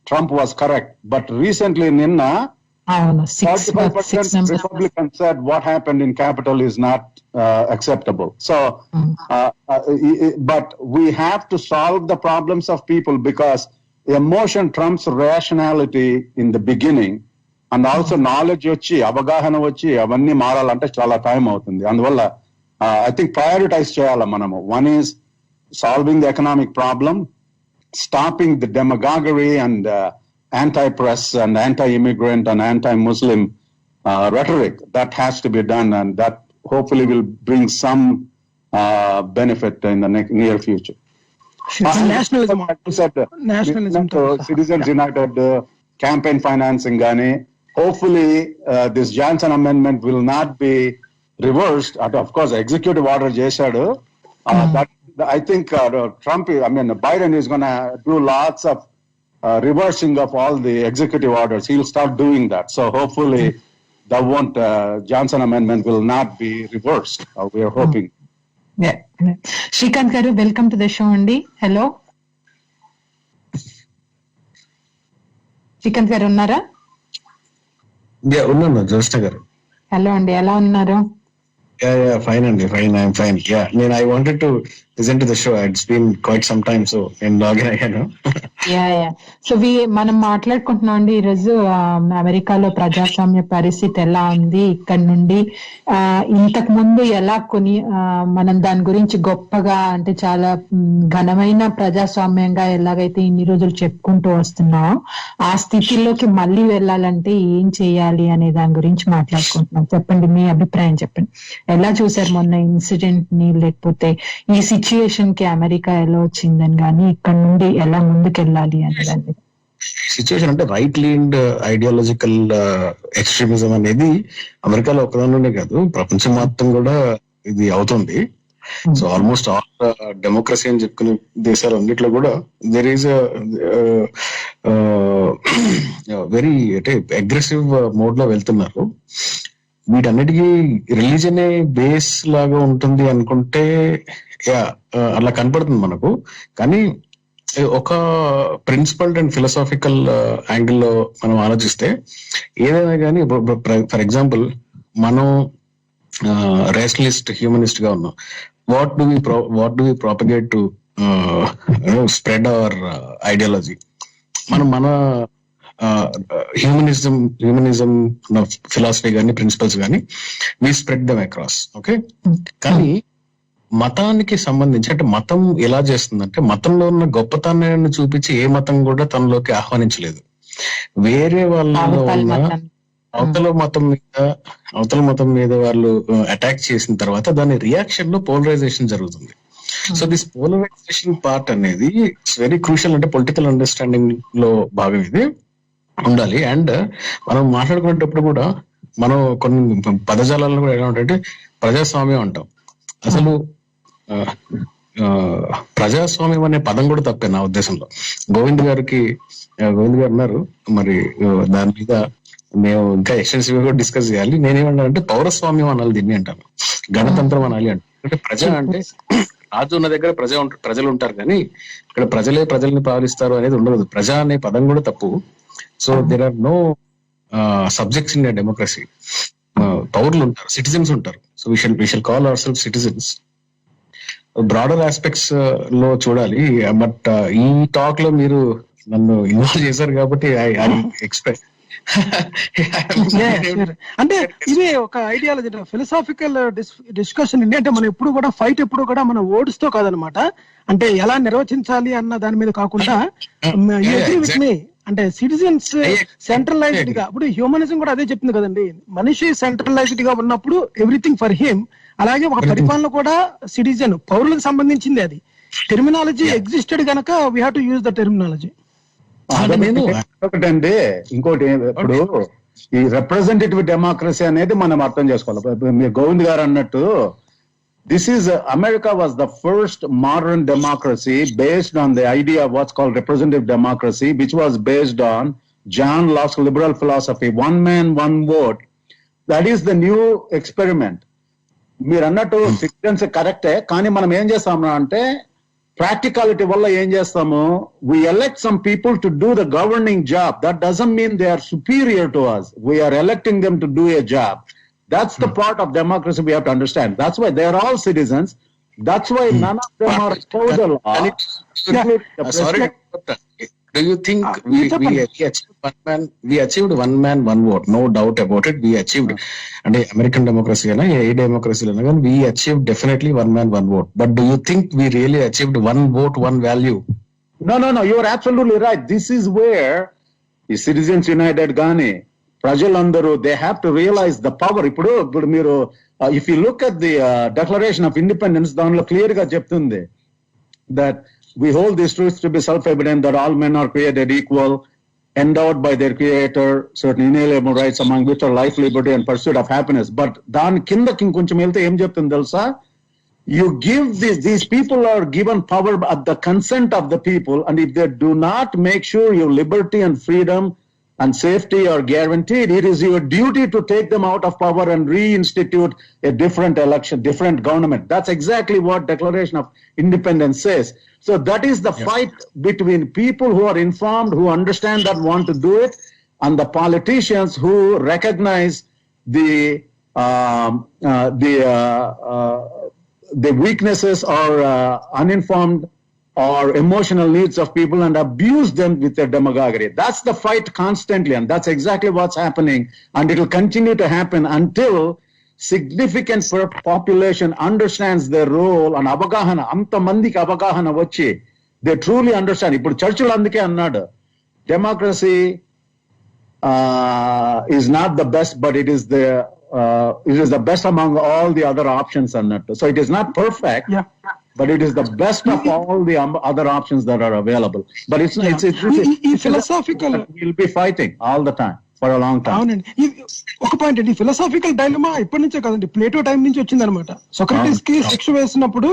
Trump was correct, but recently ninna 45% Republicans said what happened in Capitol is not acceptable. So but we have to solve the problems of people, because emotion trumps rationality in the beginning. And also knowledge వచ్చి, అవగాహన వచ్చి అవన్నీ మారాలంటే చాలా time అవుతుంది. అందువల్ల I think prioritize చేయాలి మనము. One is solving the economic problem, stopping the demagoguery and anti press and anti immigrant and anti Muslim rhetoric. That has to be done, and that hopefully will bring some benefit in the near future. Nationalism. Citizens United campaign financing gaani. Hopefully, this Johnson amendment will not be reversed. Of course, executive order chesadu. That I think Biden is going to do lots of reversing of all the executive orders. He'll start doing that. So hopefully, Johnson amendment will not be reversed. We are hoping. Yeah. Shrikant garu, welcome to the show andi. Hello. Shrikant garu unnara? ఉన్నాను జ్యోత్స్న గారు. Hello అండి, ఎలా ఉన్నారు? Fine అండి, fine. I'm fine. I wanted to listen to the show. It's been quite some time, so నేను login అయ్యాను. So మనం మాట్లాడుకుంటున్నాం అండి ఈరోజు అమెరికాలో ప్రజాస్వామ్య పరిస్థితి ఎలా ఉంది, ఇక్కడ నుండి ఇంతకు ముందు ఎలా మనం దాని గురించి గొప్పగా అంటే చాలా ఘనమైన ప్రజాస్వామ్యంగా ఎలాగైతే ఇన్ని రోజులు చెప్పుకుంటూ వస్తున్నామో ఆ స్థితిలోకి మళ్ళీ వెళ్ళాలంటే ఏం చేయాలి అనే దాని గురించి మాట్లాడుకుంటున్నాం. చెప్పండి, మీ అభిప్రాయం చెప్పండి. ఎలా చూసారు మొన్న ఇన్సిడెంట్ ని, లేకపోతే ఈ సిచ్యుయేషన్ కి అమెరికా ఎలా వచ్చిందని, కానీ ఇక్కడ నుండి ఎలా ముందుకెళ్ళాలి అనేది? సిచ్యువేషన్ అంటే రైట్ లీన్డ్ ఐడియాలజికల్ ఎక్స్ట్రీమిజం అనేది అమెరికాలో ఒకదానిలోనే కాదు, ప్రపంచం మొత్తం కూడా ఇది అవుతుంది. సో ఆల్మోస్ట్ ఆల్ డెమోక్రసీ అని చెప్పుకునే దేశాలు అన్నిట్లో కూడా దెర్ ఈస్ వెరీ అంటే అగ్రెసివ్ మోడ్ లో వెళ్తున్నారు. వీటన్నిటికీ రిలీజనే బేస్ లాగా ఉంటుంది అనుకుంటే అలా కనపడుతుంది మనకు. కానీ ఒక ప్రిన్సిపల్డ్ అండ్ ఫిలసాఫికల్ యాంగిల్లో మనం ఆలోచిస్తే ఏదైనా కానీ, ఫర్ ఎగ్జాంపుల్ మనం రేషనలిస్ట్ హ్యూమనిస్ట్ గా ఉన్నాం. What do we propagate to spread our ideology? మన హ్యూమనిజం ఫిలాసఫీ కానీ ప్రిన్సిపల్స్ కానీ we spread them across. Okay, కానీ మతానికి సంబంధించి అంటే మతం ఎలా చేస్తుందంటే మతంలో ఉన్న గొప్పతనాన్ని చూపించి ఏ మతం కూడా తనలోకి ఆహ్వానించలేదు. వేరే వాళ్ళలో ఉన్న అవతల మతం మీద వాళ్ళు అటాక్ చేసిన తర్వాత దాని రియాక్షన్ లో పోలరైజేషన్ జరుగుతుంది. సో దిస్ పోలరైజేషన్ పార్ట్ అనేది ఇట్స్ వెరీ క్రూషియల్. అంటే పొలిటికల్ అండర్స్టాండింగ్ లో భాగం ఇది ఉండాలి. అండ్ మనం మాట్లాడుకునేటప్పుడు కూడా మనం కొన్ని పదజాలాలను కూడా ఎలా ఉంటాయంటే ప్రజాస్వామ్యం అంటాం. అసలు ప్రజాస్వామ్యం అనే పదం కూడా తప్పే నా ఉద్దేశంలో. గోవింద్ గారు ఉన్నారు, మరి దాని మీద మేము ఇంకా ఎక్స్టెన్సివ్ గా డిస్కస్ చేయాలి. నేనేమన్నానంటే పౌరస్వామ్యం అనాలి దీన్ని అంటాను, గణతంత్రం అనాలి అంటే ప్రజ అంటే రాజు ఉన్న దగ్గర ప్రజలు ఉంటారు, కానీ ఇక్కడ ప్రజల్ని పాలిస్తారు అనేది ఉండదు. ప్రజ అనే పదం కూడా తప్పు. So there are no subjects in democracy. పౌరులు ఉంటారు, సిటిజన్స్ ఉంటారు. So we shall call our self citizens. Broader aspects లో చూడాలి. బట్ ఈ టాక్ లో మీరు నన్ను ఇన్వాల్వ్ చేశారు కాబట్టి ఐ ఎక్స్పెక్ట్ అంటే ఇదే ఒక ఐడియాలజీ ఫిలసాఫికల్ డిస్కషన్ అండి. అంటే మనం ఎప్పుడు కూడా ఫైట్ ఎప్పుడు కూడా మన వర్డ్స్ తో కాదనమాట, అంటే ఎలా నిర్వచించాలి అన్న దాని మీద కాకుండా అంటే సిటిజన్స్ సెంట్రలైజ్డ్ గా, ఇప్పుడు హ్యూమనిజం కూడా అదే చెప్తుంది కదండి, మనిషి సెంట్రలైజ్డ్ గా ఉన్నప్పుడు ఎవ్రీథింగ్ ఫర్ హిమ్. అలాగే ఒక పరిపాలన కూడా సిటిజన్ పౌరులకు సంబంధించింది. అది టెర్మినాలజీ ఎగ్జిస్టెడ్ గనక we have to use the terminology. ఒకటండి, ఇంకోటి ఇప్పుడు ఈ రిప్రజెంటేటివ్ డెమోక్రసీ అనేది మనం అర్థం చేసుకోవాలి. మీరు గోవింద్ గారు అన్నట్టు this is America was the first modern democracy based on the idea of what's called representative democracy, which was based on John Locke's liberal philosophy, one man one vote. That is the new experiment. మీరు అన్నట్టు citizens కరెక్టే, కానీ మనం ఏం చేస్తాము అంటే practicality వల్ల ఏం చేస్తాము, we elect some people to do the governing job. That doesn't mean they are superior to us. We are electing them to do a job. That's the part of democracy we have to understand. That's why they are all citizens. That's why none of them are opposed to law. Sorry, do you think we achieved one man one vote? No doubt about it. We achieved. And American democracy and a democracy, we achieved definitely one man one vote. But do you think we really achieved one vote one value? No. You are absolutely right. This is where the Citizens United Gani, ప్రజలందరూ they have to realize the power. ఇప్పుడు మీరు if you look at the Declaration of Independence, దానిలో clear గా చెప్తుంది that we hold these truths to be self-evident that all men are created equal, endowed by their creator certain inalienable rights, among which are life, liberty and pursuit of happiness. But దాని కిందకి ఇంకొంచెం వెళ్తే ఏం చెప్తుంది తెలుసా, you give these people are given power at the consent of the people, and if they do not make sure your liberty and freedom and safety are guaranteed, it is your duty to take them out of power and reinstitute a different election, different government. That's exactly what Declaration of Independence says. So that is the fight between people who are informed, who understand that, want to do it, and the politicians who recognize the weaknesses or uninformed or emotional needs of people and abuse them with their demagoguery. That's the fight constantly, and that's exactly what's happening, and it will continue to happen until significant population understands their role and avagahana, anta mandiki avagahana vachi they truly understand. Ippudu Churchill అందుకే అన్నాడు, democracy is not the best, but it is the best among all the other options అన్నట్టు. So it is not perfect, Yeah. but it is the best of all the other options that are available. But it's philosophical, we'll be fighting all the time for a long time. అవునండి. ఒక point అండి, philosophical dilemma ఇప్పటి నుంచే కాదండి, Plato time నుంచి వచ్చింది అనమాట. Socrates కి శిక్ష వేసినప్పుడు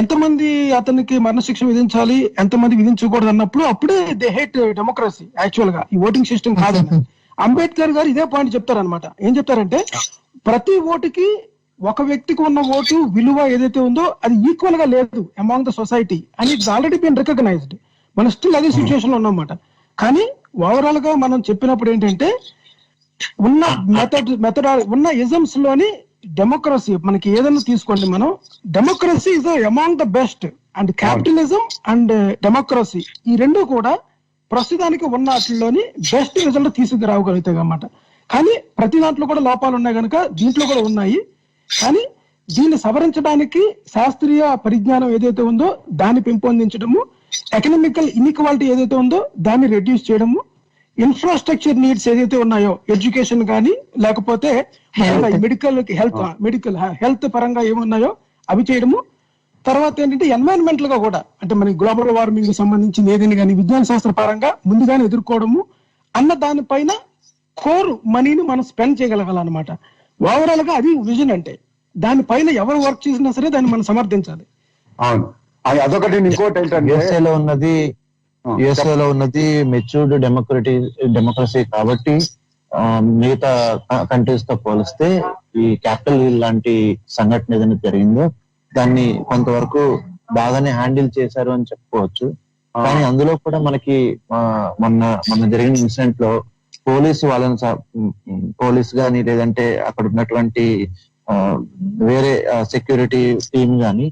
ఎంతమంది అతనికి మరణశిక్ష విధించాలి, ఎంతమంది విధించకూడదు అన్నప్పుడు అప్పుడే దే హేట్ డెమోక్రసీ యాక్చువల్ గా, ఈ ఓటింగ్ సిస్టమ్ కాదని. అంబేద్కర్ గారు ఇదే పాయింట్ చెప్తారనమాట. ఏం చెప్తారంటే ప్రతి ఓటుకి ఒక వ్యక్తికి ఉన్న ఓటు విలువ ఏదైతే ఉందో అది ఈక్వల్ గా లేదు among the society, and it's already been recognised. మనం స్టిల్ అదే సిచ్యువేషన్ లో ఉన్నమాట. కానీ ఓవరాల్ గా మనం చెప్పినప్పుడు ఏంటంటే ఉన్న ఉన్న ఇజమ్స్ లోని డెమోక్రసీ మనకి ఏదైనా తీసుకోండి, మనం democracy is among the best, and capitalism and democracy ఈ రెండు కూడా ప్రస్తుతానికి ఉన్న వాటిల్లోని బెస్ట్ రిజల్ట్ తీసుకురావగలుగుతాయి అన్నమాట. కానీ ప్రతి దాంట్లో కూడా లోపాలు ఉన్నాయి కనుక దీంట్లో కూడా ఉన్నాయి. కానీ దీన్ని సవరించడానికి శాస్త్రీయ పరిజ్ఞానం ఏదైతే ఉందో దాన్ని పెంపొందించడము, ఎకనామికల్ ఇన్ఈక్వాలిటీ ఏదైతే ఉందో దాన్ని రెడ్యూస్ చేయడము, ఇన్ఫ్రాస్ట్రక్చర్ నీడ్స్ ఏదైతే ఉన్నాయో ఎడ్యుకేషన్ కానీ లేకపోతే మెడికల్ హెల్త్ పరంగా ఏమున్నాయో అవి చేయడము, తర్వాత ఏంటంటే ఎన్వైరన్మెంటల్ గా కూడా అంటే మనకి గ్లోబల్ వార్మింగ్ సంబంధించిన ఏదైనా కానీ విజ్ఞాన శాస్త్ర పరంగా ముందుగానే ఎదుర్కోవడము అన్న దానిపైన కోర్ మనీని మనం స్పెండ్ చేయగలగాలన్నమాట. ఓవరాల్ గా అది విజన్ అంటే, దానిపైన ఎవరు వర్క్ చేసినా సరే దాన్ని మనం సమర్థించాలి. అవును, అదొకటి. ఇంకోటి ఏంటంటే యుఎస్ఏలో ఉన్నది మెచ్యూర్డ్ డెమోక్రసీ కాబట్టి మిగతా కంట్రీస్ తో పోలిస్తే ఈ క్యాపిటల్ హిల్ లాంటి సంఘటన ఏదైనా జరిగిందో దాన్ని కొంతవరకు బాగానే హ్యాండిల్ చేశారు అని చెప్పుకోవచ్చు. కానీ అందులో కూడా మనకి మొన్న జరిగిన ఇన్సిడెంట్ లో పోలీస్ గాని లేదంటే అక్కడ ఉన్నటువంటి వేరే సెక్యూరిటీ టీమ్ గాని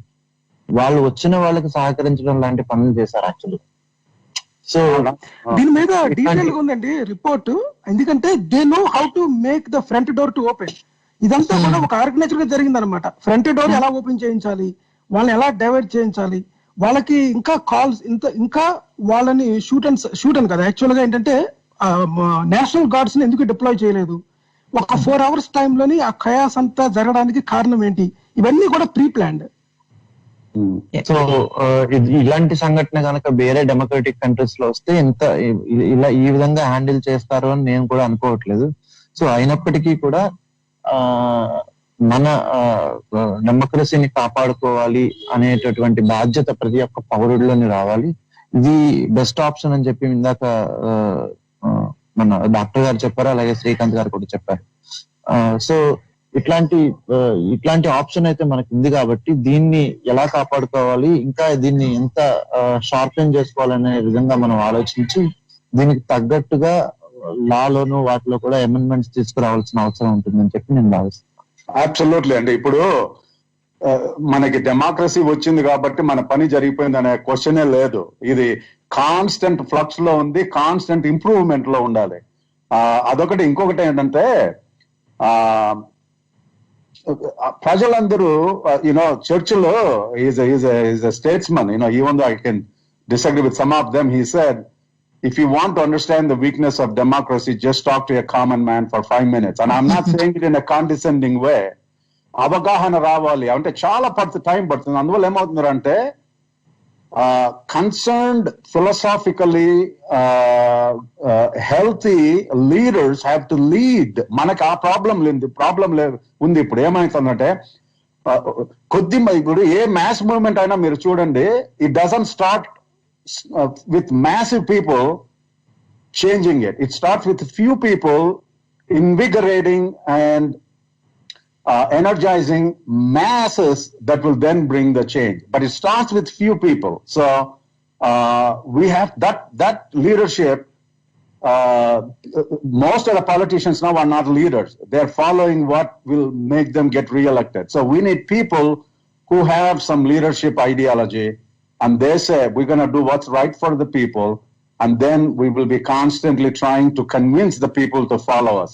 వాళ్ళు వచ్చిన వాళ్ళకి సహకరించడం లాంటి పనులు చేశారు యాక్చువల్లీ. సో దీని మీద డీటెయిల్ గా ఉందండి రిపోర్ట్, ఎందుకంటే they know how to make the front door to open. ఇదంతా కూడా ఒక ఆర్గనైజర్ గా జరిగింది అనమాట. ఫ్రంట్ డోర్ ఎలా ఓపెన్ చేయించాలి, వాళ్ళని ఎలా డైవర్ట్ చేయించాలి, వాళ్ళకి ఇంకా కాల్స్ ఇంకా వాళ్ళని షూట్ అని కదా యాక్చువల్ గా ఏంటంటే నేషనల్ గార్డ్స్ ని ఎందుకు డిప్లాయ్ చేయలేదు, ఒక 4 hours టైంలోని ఆ ఖయాస్ అంతా జరగడానికి కారణం ఏంటి, ఇవన్నీ కూడా ప్రీ ప్లాన్డ్. సో ఇలాంటి సంఘటన కనుక వేరే డెమోక్రటిక్ కంట్రీస్ లో వస్తే ఎంత ఇలా ఈ విధంగా హ్యాండిల్ చేస్తారు అని నేను కూడా అనుకోవట్లేదు. సో అయినప్పటికీ కూడా మన డెమోక్రసీని కాపాడుకోవాలి అనేటటువంటి బాధ్యత ప్రతి ఒక్క పౌరుడిలోని రావాలి. ఇది బెస్ట్ ఆప్షన్ అని చెప్పి ఇందాక మన డాక్టర్ గారు చెప్పారు, అలాగే శ్రీకాంత్ గారు కూడా చెప్పారు. సో ఇట్లాంటి ఆప్షన్ అయితే మనకి ఉంది కాబట్టి దీన్ని ఎలా కాపాడుకోవాలి, ఇంకా దీన్ని ఎంత షార్పెన్ చేసుకోవాలనే విధంగా మనం ఆలోచించి దీనికి తగ్గట్టుగా లాలోను వాటిలో కూడా అమెండ్మెంట్స్ తీసుకురావాల్సిన అవసరం ఉంటుందని చెప్పి నేను భావిస్తున్నాను. అబ్సల్యూట్లీ అండి. ఇప్పుడు మనకి డెమోక్రసీ వచ్చింది కాబట్టి మన పని జరిగిపోయింది అనే క్వశ్చనే లేదు. ఇది కాన్స్టెంట్ ఫ్లక్స్ లో ఉంది, కాన్స్టెంట్ ఇంప్రూవ్మెంట్ లో ఉండాలి. అదొకటి. ఇంకొకటి ఏంటంటే ప్రజలందరూ Churchill is a statesman, even though I can disagree with some of them, he said, if you want to understand the weakness of democracy, just talk to a common man for 5 minutes. And I'm not saying it in a condescending way. అవగాహన రావాలి అంటే చాలా time పడుతుంది. అందువల్ల ఏమవుతుందంటే concerned philosophically healthy leaders have to lead. మనకు ఆ problem ఉంది. ఇప్పుడు ఏమైతుందంటే ఇప్పుడు ఏ మాస్ మూవ్మెంట్ అయినా మీరు చూడండి, it doesn't start with massive people changing it. It starts with few people invigorating and energizing masses that will then bring the change. But it starts with few people. So we have that leadership. Most of the politicians now are not leaders. They're following what will make them get re-elected. So we need people who have some leadership ideology and they say we're going to do what's right for the people, and then we will be constantly trying to convince the people to follow us.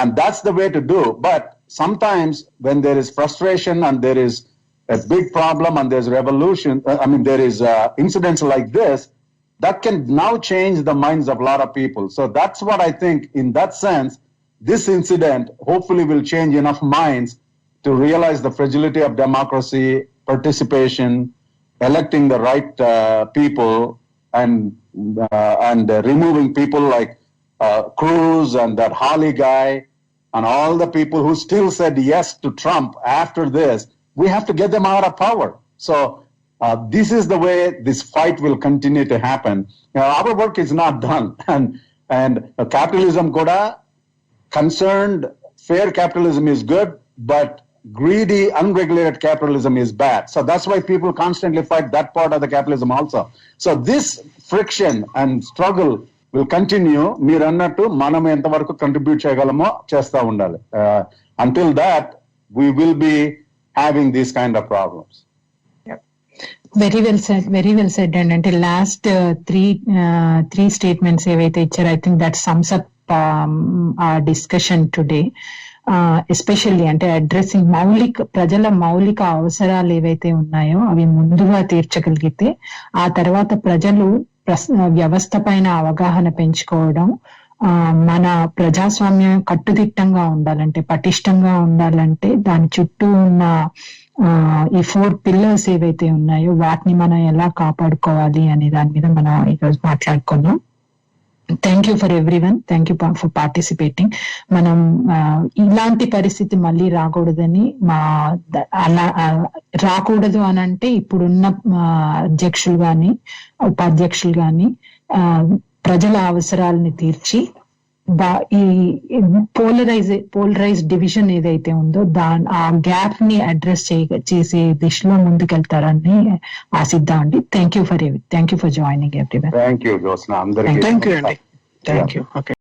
And that's the way to do. But sometimes when there is frustration and there is a big problem and there's revolution, there is incidents like this, that can now change the minds of a lot of people. So that's what I think, in that sense, this incident hopefully will change enough minds to realize the fragility of democracy, participation, electing the right people, and removing people like Cruz and that Hawley guy and all the people who still said yes to Trump after this. We have to get them out of power. So this is the way this fight will continue to happen. Our work is not done, and capitalism kuda concerned, fair capitalism is good, but greedy, unregulated capitalism is bad. So that's why people constantly fight that part of the capitalism also. So this friction and struggle will continue. మీరు అన్నట్టు మనం ఎంతవరకు contribute చేయగలమో చేస్తూ ఉండాలి. Until that, we will be having these kind of problems. Very well said and అంటే last three statements ఏవైతే ఇచ్చారో I think that sums up ఆ డిస్కషన్ టుడే. ఎస్పెషల్లీ అంటే అడ్రస్సింగ్ ప్రజల మౌలిక అవసరాలు ఏవైతే ఉన్నాయో అవి ముందుగా తీర్చగలిగితే ఆ తర్వాత ప్రజలు వ్యవస్థ పైన అవగాహన పెంచుకోవడం, మన ప్రజాస్వామ్యం కట్టుదిట్టంగా ఉండాలంటే, పటిష్టంగా ఉండాలంటే దాని చుట్టూ ఉన్న ఈ 4 పిల్లర్స్ ఏవైతే ఉన్నాయో వాటిని మనం ఎలా కాపాడుకోవాలి అనే దాని మీద మనం ఈరోజు మాట్లాడుకున్నాం. Thank you for everyone, thank you for participating. మనం ఇలాంటి పరిస్థితి మళ్ళీ రాకూడదని అలా రాకూడదు అని అంటే ఇప్పుడున్న అధ్యక్షులు గాని ఉపాధ్యక్షులు గాని ప్రజల అవసరాలని తీర్చి ఈ పోలరైజ్ డివిజన్ ఏదైతే ఉందో ఆ గ్యాప్ ని అడ్రస్ చేసే దిశలో ముందుకెళ్తారని ఆశిద్దామండి. Thank you for joining everyone. Thank you Jyotsna, అందరికీ థ్యాంక్ యూ అండి. Thank you. ఓకే.